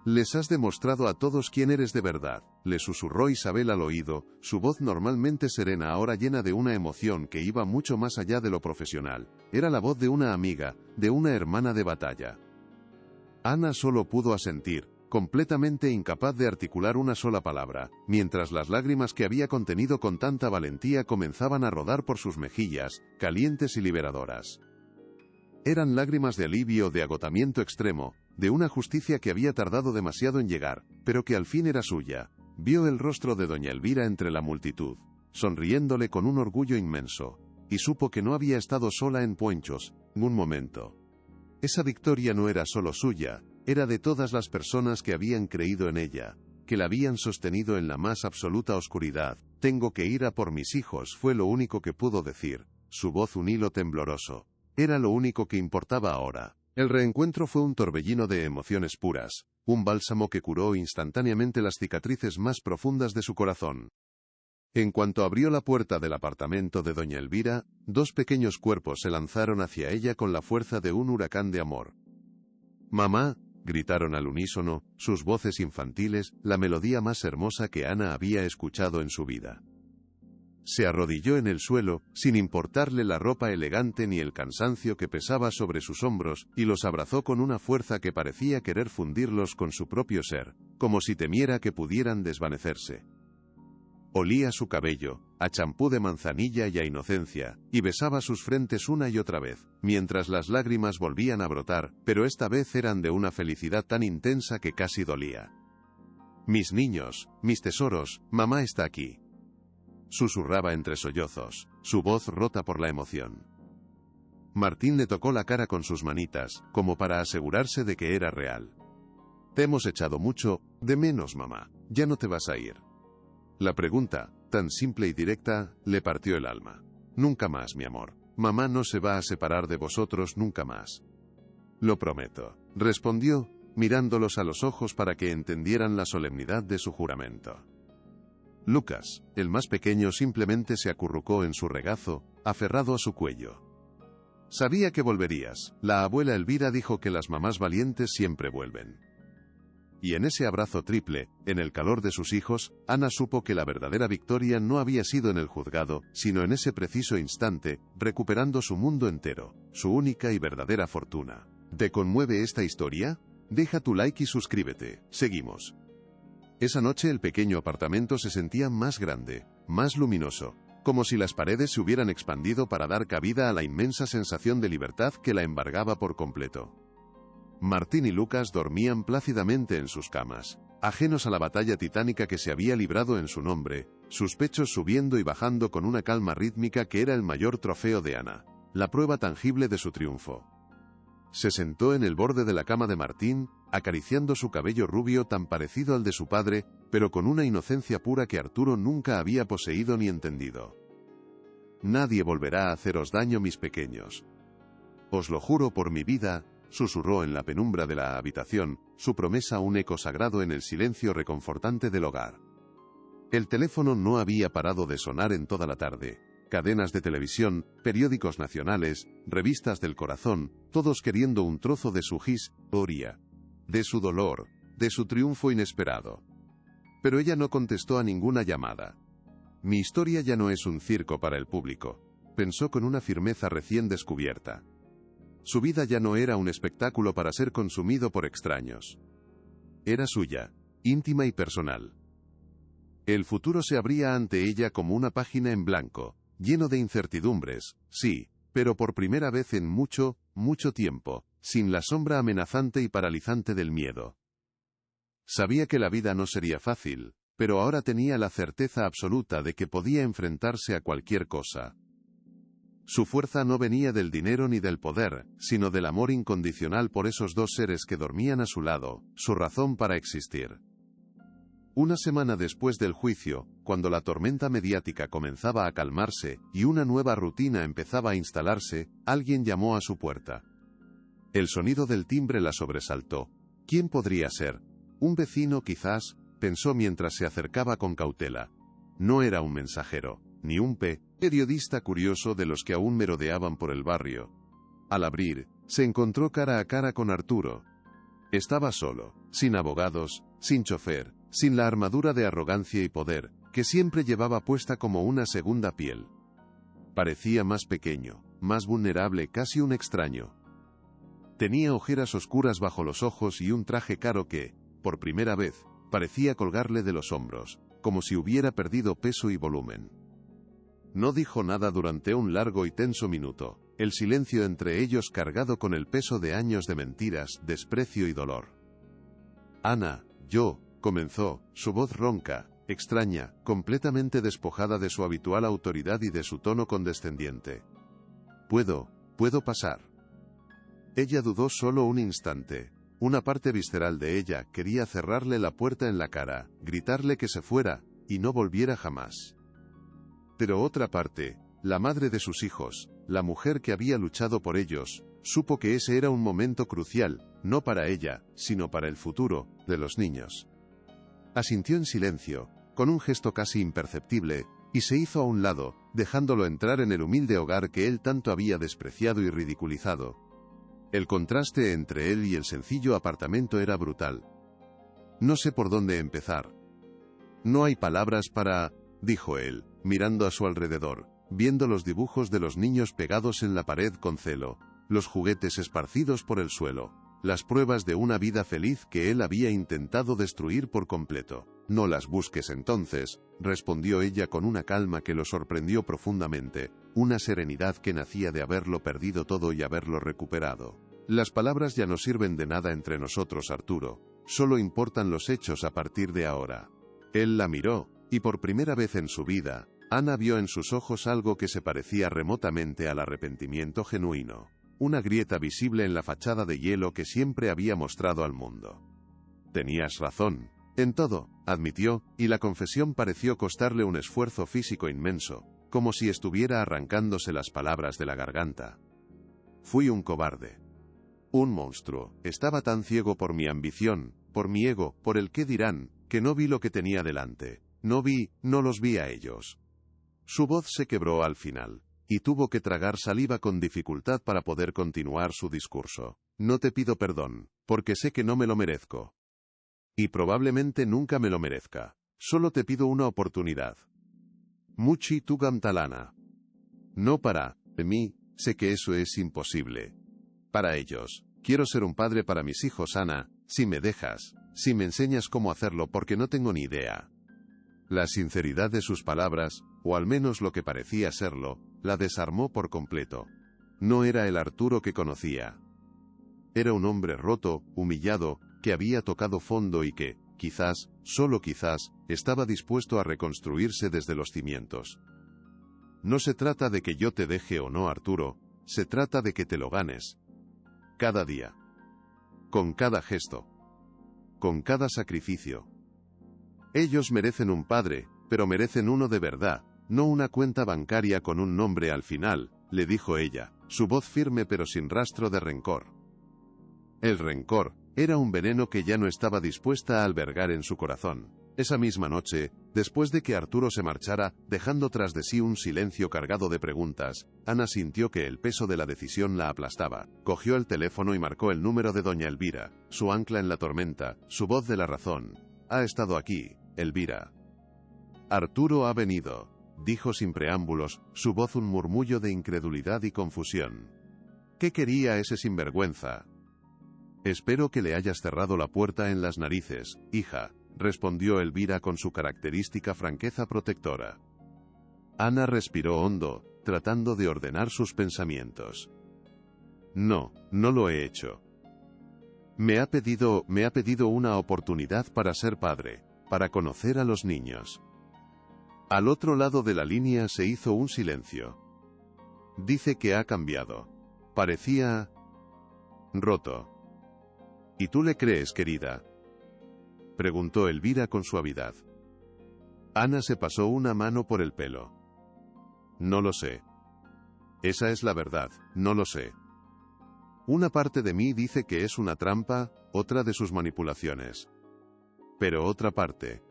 Les has demostrado a todos quién eres de verdad», le susurró Isabel al oído, su voz normalmente serena ahora llena de una emoción que iba mucho más allá de lo profesional. Era la voz de una amiga, de una hermana de batalla. Ana solo pudo asentir, completamente incapaz de articular una sola palabra, mientras las lágrimas que había contenido con tanta valentía comenzaban a rodar por sus mejillas, calientes y liberadoras. Eran lágrimas de alivio, de agotamiento extremo, de una justicia que había tardado demasiado en llegar, pero que al fin era suya. Vio el rostro de doña Elvira entre la multitud, sonriéndole con un orgullo inmenso, y supo que no había estado sola en Puenchos, en un momento. Esa victoria no era solo suya, era de todas las personas que habían creído en ella, que la habían sostenido en la más absoluta oscuridad. «Tengo que ir a por mis hijos», fue lo único que pudo decir, su voz un hilo tembloroso. Era lo único que importaba ahora. El reencuentro fue un torbellino de emociones puras, un bálsamo que curó instantáneamente las cicatrices más profundas de su corazón. En cuanto abrió la puerta del apartamento de doña Elvira, dos pequeños cuerpos se lanzaron hacia ella con la fuerza de un huracán de amor. «Mamá», gritaron al unísono, sus voces infantiles, la melodía más hermosa que Ana había escuchado en su vida. Se arrodilló en el suelo, sin importarle la ropa elegante ni el cansancio que pesaba sobre sus hombros, y los abrazó con una fuerza que parecía querer fundirlos con su propio ser, como si temiera que pudieran desvanecerse. Olía su cabello, a champú de manzanilla y a inocencia, y besaba sus frentes una y otra vez, mientras las lágrimas volvían a brotar, pero esta vez eran de una felicidad tan intensa que casi dolía. «Mis niños, mis tesoros, mamá está aquí», susurraba entre sollozos, su voz rota por la emoción. Martín le tocó la cara con sus manitas, como para asegurarse de que era real. «Te hemos echado mucho de menos, mamá. Ya no te vas a ir». La pregunta, tan simple y directa, le partió el alma. «Nunca más, mi amor. Mamá no se va a separar de vosotros nunca más». «Lo prometo», respondió, mirándolos a los ojos para que entendieran la solemnidad de su juramento. Lucas, el más pequeño, simplemente se acurrucó en su regazo, aferrado a su cuello. «Sabía que volverías», la abuela Elvira dijo que las mamás valientes siempre vuelven. Y en ese abrazo triple, en el calor de sus hijos, Ana supo que la verdadera victoria no había sido en el juzgado, sino en ese preciso instante, recuperando su mundo entero, su única y verdadera fortuna. ¿Te conmueve esta historia? Deja tu like y suscríbete. Seguimos. Esa noche el pequeño apartamento se sentía más grande, más luminoso, como si las paredes se hubieran expandido para dar cabida a la inmensa sensación de libertad que la embargaba por completo. Martín y Lucas dormían plácidamente en sus camas, ajenos a la batalla titánica que se había librado en su nombre, sus pechos subiendo y bajando con una calma rítmica que era el mayor trofeo de Ana. la prueba tangible de su triunfo. Se sentó en el borde de la cama de Martín, acariciando su cabello rubio tan parecido al de su padre, pero con una inocencia pura que Arturo nunca había poseído ni entendido. «Nadie volverá a haceros daño, mis pequeños. Os lo juro por mi vida», susurró en la penumbra de la habitación, su promesa un eco sagrado en el silencio reconfortante del hogar. El teléfono no había parado de sonar en toda la tarde. Cadenas de televisión, periódicos nacionales, revistas del corazón, todos queriendo un trozo de su historia, de su dolor, de su triunfo inesperado. Pero ella no contestó a ninguna llamada. «Mi historia ya no es un circo para el público», pensó con una firmeza recién descubierta. Su vida ya no era un espectáculo para ser consumido por extraños. Era suya, íntima y personal. El futuro se abría ante ella como una página en blanco, lleno de incertidumbres, sí, pero por primera vez en mucho, mucho tiempo, sin la sombra amenazante y paralizante del miedo. Sabía que la vida no sería fácil, pero ahora tenía la certeza absoluta de que podía enfrentarse a cualquier cosa. Su fuerza no venía del dinero ni del poder, sino del amor incondicional por esos dos seres que dormían a su lado, su razón para existir. Una semana después del juicio, cuando la tormenta mediática comenzaba a calmarse y una nueva rutina empezaba a instalarse, alguien llamó a su puerta. El sonido del timbre la sobresaltó. ¿Quién podría ser? Un vecino quizás, pensó mientras se acercaba con cautela. No era un mensajero, ni un periodista curioso de los que aún merodeaban por el barrio. Al abrir, se encontró cara a cara con Arturo. Estaba solo, sin abogados, sin chofer, sin la armadura de arrogancia y poder, que siempre llevaba puesta como una segunda piel. Parecía más pequeño, más vulnerable, casi un extraño. Tenía ojeras oscuras bajo los ojos y un traje caro que, por primera vez, parecía colgarle de los hombros, como si hubiera perdido peso y volumen. No dijo nada durante un largo y tenso minuto, el silencio entre ellos cargado con el peso de años de mentiras, desprecio y dolor. «Ana, yo», comenzó, su voz ronca, extraña, completamente despojada de su habitual autoridad y de su tono condescendiente. «¿Puedo pasar?» Ella dudó solo un instante. Una parte visceral de ella quería cerrarle la puerta en la cara, gritarle que se fuera, y no volviera jamás. Pero otra parte, la madre de sus hijos, la mujer que había luchado por ellos, supo que ese era un momento crucial, no para ella, sino para el futuro de los niños. Asintió en silencio, con un gesto casi imperceptible, y se hizo a un lado, dejándolo entrar en el humilde hogar que él tanto había despreciado y ridiculizado. El contraste entre él y el sencillo apartamento era brutal. «No sé por dónde empezar». «No hay palabras para», dijo él, mirando a su alrededor, viendo los dibujos de los niños pegados en la pared con celo, los juguetes esparcidos por el suelo, las pruebas de una vida feliz que él había intentado destruir por completo. «No las busques entonces», respondió ella con una calma que lo sorprendió profundamente, una serenidad que nacía de haberlo perdido todo y haberlo recuperado. «Las palabras ya no sirven de nada entre nosotros, Arturo, solo importan los hechos a partir de ahora». Él la miró, y por primera vez en su vida, Ana vio en sus ojos algo que se parecía remotamente al arrepentimiento genuino, una grieta visible en la fachada de hielo que siempre había mostrado al mundo. «Tenías razón, en todo», admitió, y la confesión pareció costarle un esfuerzo físico inmenso, como si estuviera arrancándose las palabras de la garganta. «Fui un cobarde. Un monstruo. Estaba tan ciego por mi ambición, por mi ego, por el qué dirán, que no vi lo que tenía delante. No los vi a ellos». Su voz se quebró al final, y tuvo que tragar saliva con dificultad para poder continuar su discurso. «No te pido perdón, porque sé que no me lo merezco. Y probablemente nunca me lo merezca. Solo te pido una oportunidad. Muchi tugam talana. No para mí, sé que eso es imposible. Para ellos. Quiero ser un padre para mis hijos, Ana, si me dejas, si me enseñas cómo hacerlo, porque no tengo ni idea». La sinceridad de sus palabras, o al menos lo que parecía serlo, la desarmó por completo. No era el Arturo que conocía. Era un hombre roto, humillado, que había tocado fondo y que, quizás, solo quizás, estaba dispuesto a reconstruirse desde los cimientos. «No se trata de que yo te deje o no, Arturo, se trata de que te lo ganes. Cada día. Con cada gesto. Con cada sacrificio. Ellos merecen un padre, pero merecen uno de verdad, no una cuenta bancaria con un nombre al final, le dijo ella, su voz firme pero sin rastro de rencor. El rencor era un veneno que ya no estaba dispuesta a albergar en su corazón. Esa misma noche, después de que Arturo se marchara, dejando tras de sí un silencio cargado de preguntas, Ana sintió que el peso de la decisión la aplastaba. Cogió el teléfono y marcó el número de doña Elvira, su ancla en la tormenta, su voz de la razón. Ha estado aquí, Elvira. Arturo ha venido, dijo sin preámbulos, su voz un murmullo de incredulidad y confusión. ¿Qué quería ese sinvergüenza? Espero que le hayas cerrado la puerta en las narices, hija, respondió Elvira con su característica franqueza protectora. Ana respiró hondo, tratando de ordenar sus pensamientos. No, no lo he hecho. Me ha pedido una oportunidad para ser padre, para conocer a los niños. Al otro lado de la línea se hizo un silencio. Dice que ha cambiado. Parecía roto. ¿Y tú le crees, querida?, preguntó Elvira con suavidad. Ana se pasó una mano por el pelo. No lo sé. Esa es la verdad, no lo sé. Una parte de mí dice que es una trampa, otra de sus manipulaciones. Pero otra parte.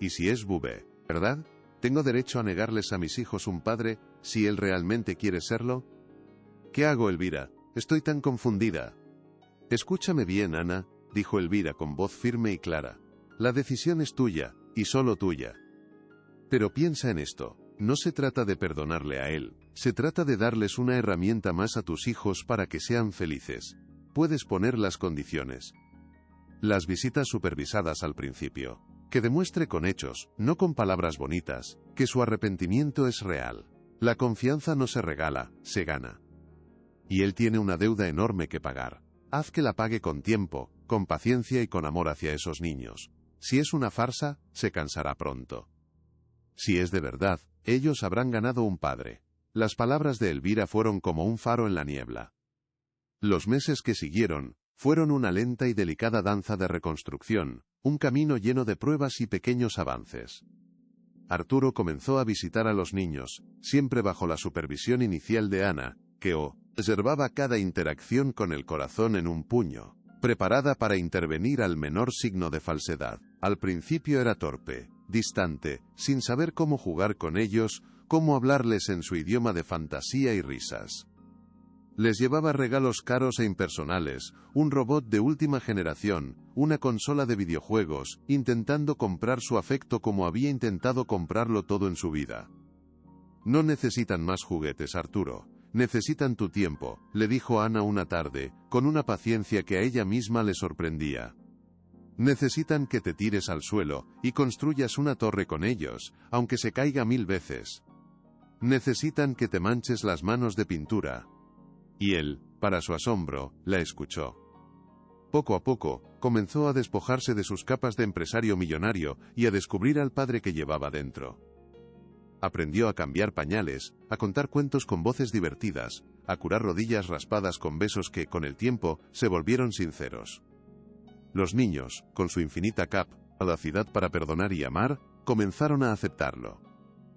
¿Y si es Bube, verdad? ¿Tengo derecho a negarles a mis hijos un padre, si él realmente quiere serlo? ¿Qué hago, Elvira? Estoy tan confundida. Escúchame bien, Ana, dijo Elvira con voz firme y clara. La decisión es tuya, y solo tuya. Pero piensa en esto, no se trata de perdonarle a él, se trata de darles una herramienta más a tus hijos para que sean felices. Puedes poner las condiciones. Las visitas supervisadas al principio. Que demuestre con hechos, no con palabras bonitas, que su arrepentimiento es real. La confianza no se regala, se gana. Y él tiene una deuda enorme que pagar. Haz que la pague con tiempo, con paciencia y con amor hacia esos niños. Si es una farsa, se cansará pronto. Si es de verdad, ellos habrán ganado un padre. Las palabras de Elvira fueron como un faro en la niebla. Los meses que siguieron, fueron una lenta y delicada danza de reconstrucción, un camino lleno de pruebas y pequeños avances. Arturo comenzó a visitar a los niños, siempre bajo la supervisión inicial de Ana, que observaba cada interacción con el corazón en un puño, preparada para intervenir al menor signo de falsedad. Al principio era torpe, distante, sin saber cómo jugar con ellos, cómo hablarles en su idioma de fantasía y risas. Les llevaba regalos caros e impersonales, un robot de última generación, una consola de videojuegos, intentando comprar su afecto como había intentado comprarlo todo en su vida. No necesitan más juguetes, Arturo. Necesitan tu tiempo, le dijo Ana una tarde, con una paciencia que a ella misma le sorprendía. Necesitan que te tires al suelo, y construyas una torre con ellos, aunque se caiga 1000 veces. Necesitan que te manches las manos de pintura. Y él, para su asombro, la escuchó. Poco a poco, comenzó a despojarse de sus capas de empresario millonario, y a descubrir al padre que llevaba dentro. Aprendió a cambiar pañales, a contar cuentos con voces divertidas, a curar rodillas raspadas con besos que, con el tiempo, se volvieron sinceros. Los niños, con su infinita capacidad para perdonar y amar, comenzaron a aceptarlo.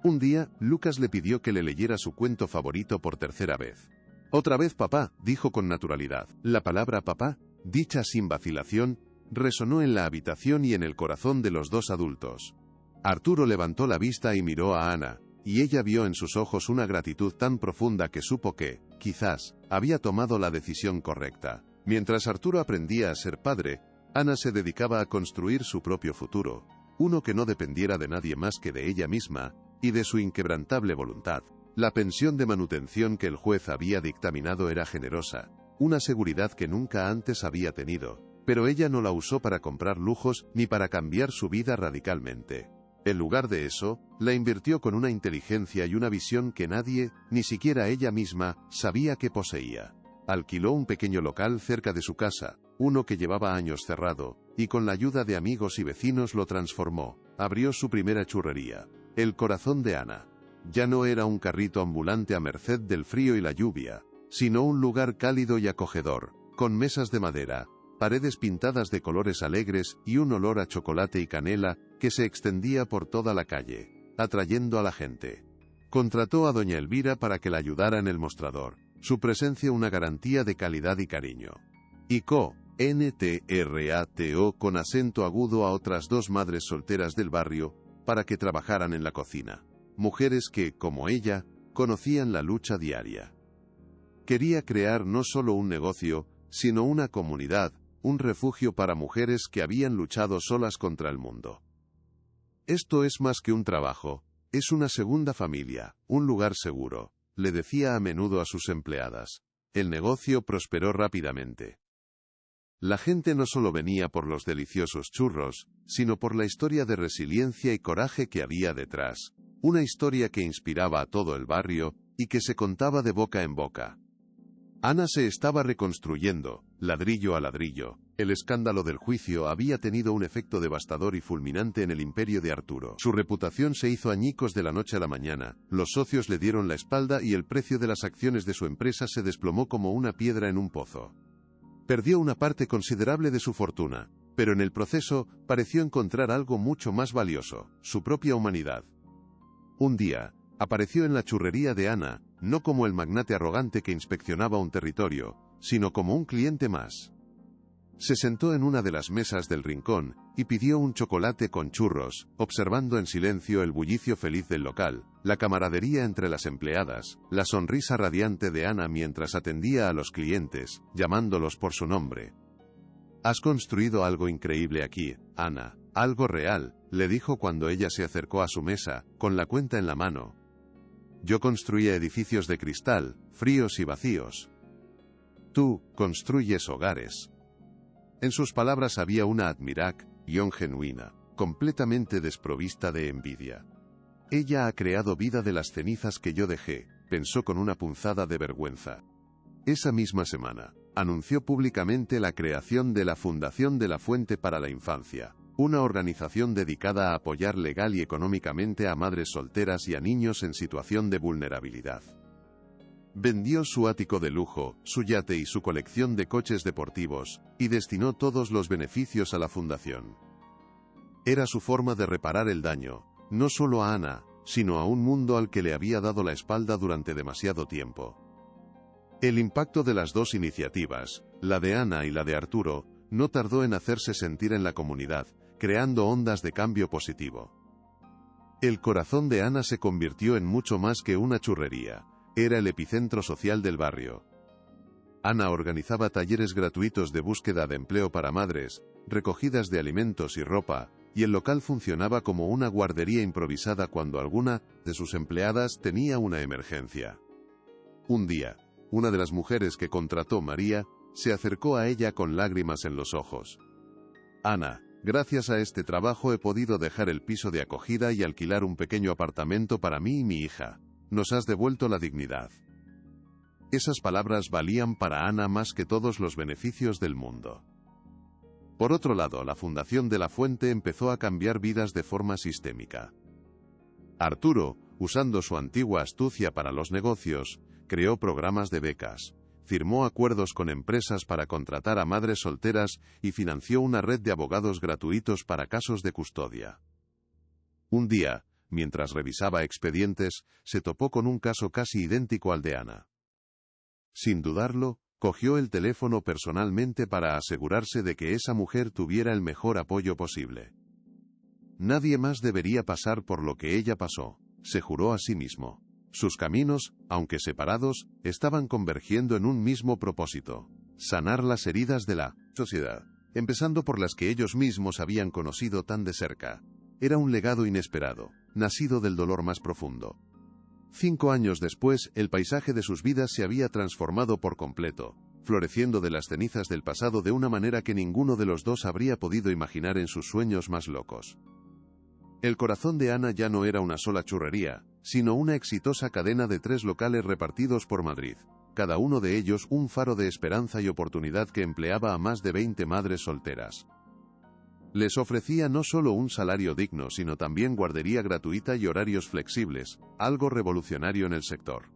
Un día, Lucas le pidió que le leyera su cuento favorito por tercera vez. Otra vez papá, dijo con naturalidad. La palabra papá, dicha sin vacilación, resonó en la habitación y en el corazón de los dos adultos. Arturo levantó la vista y miró a Ana, y ella vio en sus ojos una gratitud tan profunda que supo que, quizás, había tomado la decisión correcta. Mientras Arturo aprendía a ser padre, Ana se dedicaba a construir su propio futuro, uno que no dependiera de nadie más que de ella misma, y de su inquebrantable voluntad. La pensión de manutención que el juez había dictaminado era generosa, una seguridad que nunca antes había tenido, pero ella no la usó para comprar lujos ni para cambiar su vida radicalmente. En lugar de eso, la invirtió con una inteligencia y una visión que nadie, ni siquiera ella misma, sabía que poseía. Alquiló un pequeño local cerca de su casa, uno que llevaba años cerrado, y con la ayuda de amigos y vecinos lo transformó. Abrió su primera churrería, El Corazón de Ana. ya no era un carrito ambulante a merced del frío y la lluvia, sino un lugar cálido y acogedor, con mesas de madera, paredes pintadas de colores alegres y un olor a chocolate y canela que se extendía por toda la calle, atrayendo a la gente. Contrató a doña Elvira para que la ayudara en el mostrador, su presencia una garantía de calidad y cariño. Y NTRATO con acento agudo a otras 2 madres solteras del barrio, para que trabajaran en la cocina. Mujeres que, como ella, conocían la lucha diaria. Quería crear no solo un negocio, sino una comunidad, un refugio para mujeres que habían luchado solas contra el mundo. Esto es más que un trabajo, es una segunda familia, un lugar seguro, le decía a menudo a sus empleadas. El negocio prosperó rápidamente. La gente no solo venía por los deliciosos churros, sino por la historia de resiliencia y coraje que había detrás, una historia que inspiraba a todo el barrio y que se contaba de boca en boca. Ana se estaba reconstruyendo, ladrillo a ladrillo. El escándalo del juicio había tenido un efecto devastador y fulminante en el imperio de Arturo. Su reputación se hizo añicos de la noche a la mañana, los socios le dieron la espalda y el precio de las acciones de su empresa se desplomó como una piedra en un pozo. Perdió una parte considerable de su fortuna, pero en el proceso pareció encontrar algo mucho más valioso, su propia humanidad. Un día, apareció en la churrería de Ana, no como el magnate arrogante que inspeccionaba un territorio, sino como un cliente más. Se sentó en una de las mesas del rincón y pidió un chocolate con churros, observando en silencio el bullicio feliz del local, la camaradería entre las empleadas, la sonrisa radiante de Ana mientras atendía a los clientes, llamándolos por su nombre. «Has construido algo increíble aquí, Ana, algo real», le dijo cuando ella se acercó a su mesa, con la cuenta en la mano. «Yo construía edificios de cristal, fríos y vacíos. Tú construyes hogares». En sus palabras había una admiración genuina, completamente desprovista de envidia. «Ella ha creado vida de las cenizas que yo dejé», pensó con una punzada de vergüenza. Esa misma semana, anunció públicamente la creación de la Fundación de la Fuente para la Infancia, una organización dedicada a apoyar legal y económicamente a madres solteras y a niños en situación de vulnerabilidad. Vendió su ático de lujo, su yate y su colección de coches deportivos, y destinó todos los beneficios a la fundación. Era su forma de reparar el daño, no solo a Ana, sino a un mundo al que le había dado la espalda durante demasiado tiempo. El impacto de las 2 iniciativas, la de Ana y la de Arturo, no tardó en hacerse sentir en la comunidad, creando ondas de cambio positivo. El corazón de Ana se convirtió en mucho más que una churrería. Era el epicentro social del barrio. Ana organizaba talleres gratuitos de búsqueda de empleo para madres, recogidas de alimentos y ropa, y el local funcionaba como una guardería improvisada cuando alguna de sus empleadas tenía una emergencia. Un día, una de las mujeres que contrató, María, se acercó a ella con lágrimas en los ojos. «Ana, gracias a este trabajo he podido dejar el piso de acogida y alquilar un pequeño apartamento para mí y mi hija. Nos has devuelto la dignidad». Esas palabras valían para Ana más que todos los beneficios del mundo. Por otro lado, la Fundación de la Fuente empezó a cambiar vidas de forma sistémica. Arturo, usando su antigua astucia para los negocios, creó programas de becas, firmó acuerdos con empresas para contratar a madres solteras y financió una red de abogados gratuitos para casos de custodia. Un día, mientras revisaba expedientes, se topó con un caso casi idéntico al de Ana. Sin dudarlo, cogió el teléfono personalmente para asegurarse de que esa mujer tuviera el mejor apoyo posible. Nadie más debería pasar por lo que ella pasó, se juró a sí mismo. Sus caminos, aunque separados, estaban convergiendo en un mismo propósito: sanar las heridas de la sociedad, empezando por las que ellos mismos habían conocido tan de cerca. Era un legado inesperado, nacido del dolor más profundo. 5 años después, el paisaje de sus vidas se había transformado por completo, floreciendo de las cenizas del pasado de una manera que ninguno de los dos habría podido imaginar en sus sueños más locos. El corazón de Ana ya no era una sola churrería, sino una exitosa cadena de 3 locales repartidos por Madrid, cada uno de ellos un faro de esperanza y oportunidad que empleaba a más de 20 madres solteras. Les ofrecía no solo un salario digno, sino también guardería gratuita y horarios flexibles, algo revolucionario en el sector.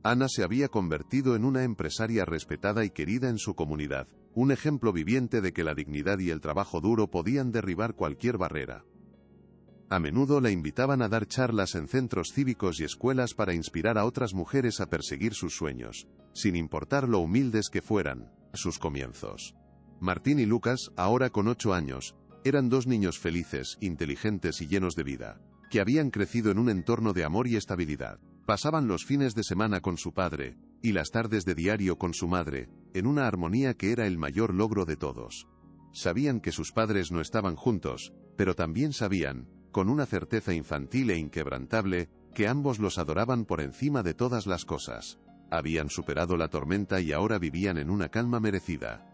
Ana se había convertido en una empresaria respetada y querida en su comunidad, un ejemplo viviente de que la dignidad y el trabajo duro podían derribar cualquier barrera. A menudo la invitaban a dar charlas en centros cívicos y escuelas para inspirar a otras mujeres a perseguir sus sueños, sin importar lo humildes que fueran sus comienzos. Martín y Lucas, ahora con 8 años, eran 2 niños felices, inteligentes y llenos de vida, que habían crecido en un entorno de amor y estabilidad. Pasaban los fines de semana con su padre, y las tardes de diario con su madre, en una armonía que era el mayor logro de todos. Sabían que sus padres no estaban juntos, pero también sabían, con una certeza infantil e inquebrantable, que ambos los adoraban por encima de todas las cosas. Habían superado la tormenta y ahora vivían en una calma merecida.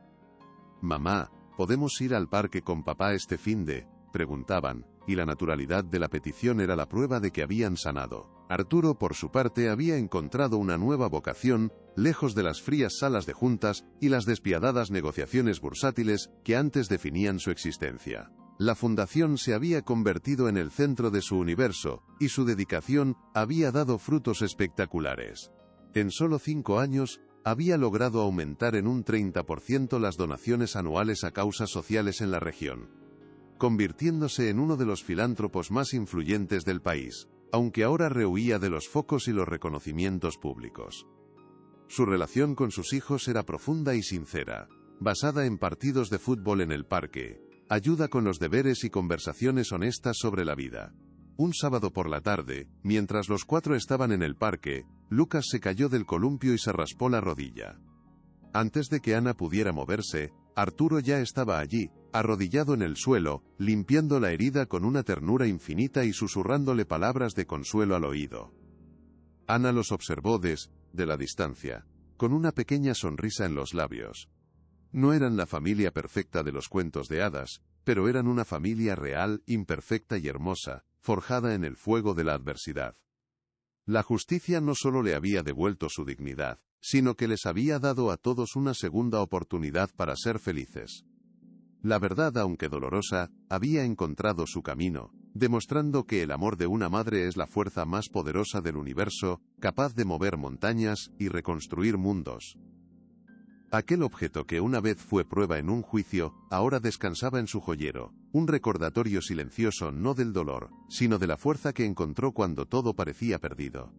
«Mamá, ¿podemos ir al parque con papá este finde?», preguntaban, y la naturalidad de la petición era la prueba de que habían sanado. Arturo, por su parte, había encontrado una nueva vocación, lejos de las frías salas de juntas y las despiadadas negociaciones bursátiles que antes definían su existencia. La fundación se había convertido en el centro de su universo, y su dedicación había dado frutos espectaculares. En solo 5 años, había logrado aumentar en un 30% las donaciones anuales a causas sociales en la región, convirtiéndose en uno de los filántropos más influyentes del país, aunque ahora rehuía de los focos y los reconocimientos públicos. Su relación con sus hijos era profunda y sincera, basada en partidos de fútbol en el parque, ayuda con los deberes y conversaciones honestas sobre la vida. Un sábado por la tarde, mientras los 4 estaban en el parque, Lucas se cayó del columpio y se raspó la rodilla. Antes de que Ana pudiera moverse, Arturo ya estaba allí, arrodillado en el suelo, limpiando la herida con una ternura infinita y susurrándole palabras de consuelo al oído. Ana los observó desde la distancia, con una pequeña sonrisa en los labios. No eran la familia perfecta de los cuentos de hadas, pero eran una familia real, imperfecta y hermosa, forjada en el fuego de la adversidad. La justicia no solo le había devuelto su dignidad, sino que les había dado a todos una segunda oportunidad para ser felices. La verdad, aunque dolorosa, había encontrado su camino, demostrando que el amor de una madre es la fuerza más poderosa del universo, capaz de mover montañas y reconstruir mundos. Aquel objeto que una vez fue prueba en un juicio, ahora descansaba en su joyero, un recordatorio silencioso no del dolor, sino de la fuerza que encontró cuando todo parecía perdido.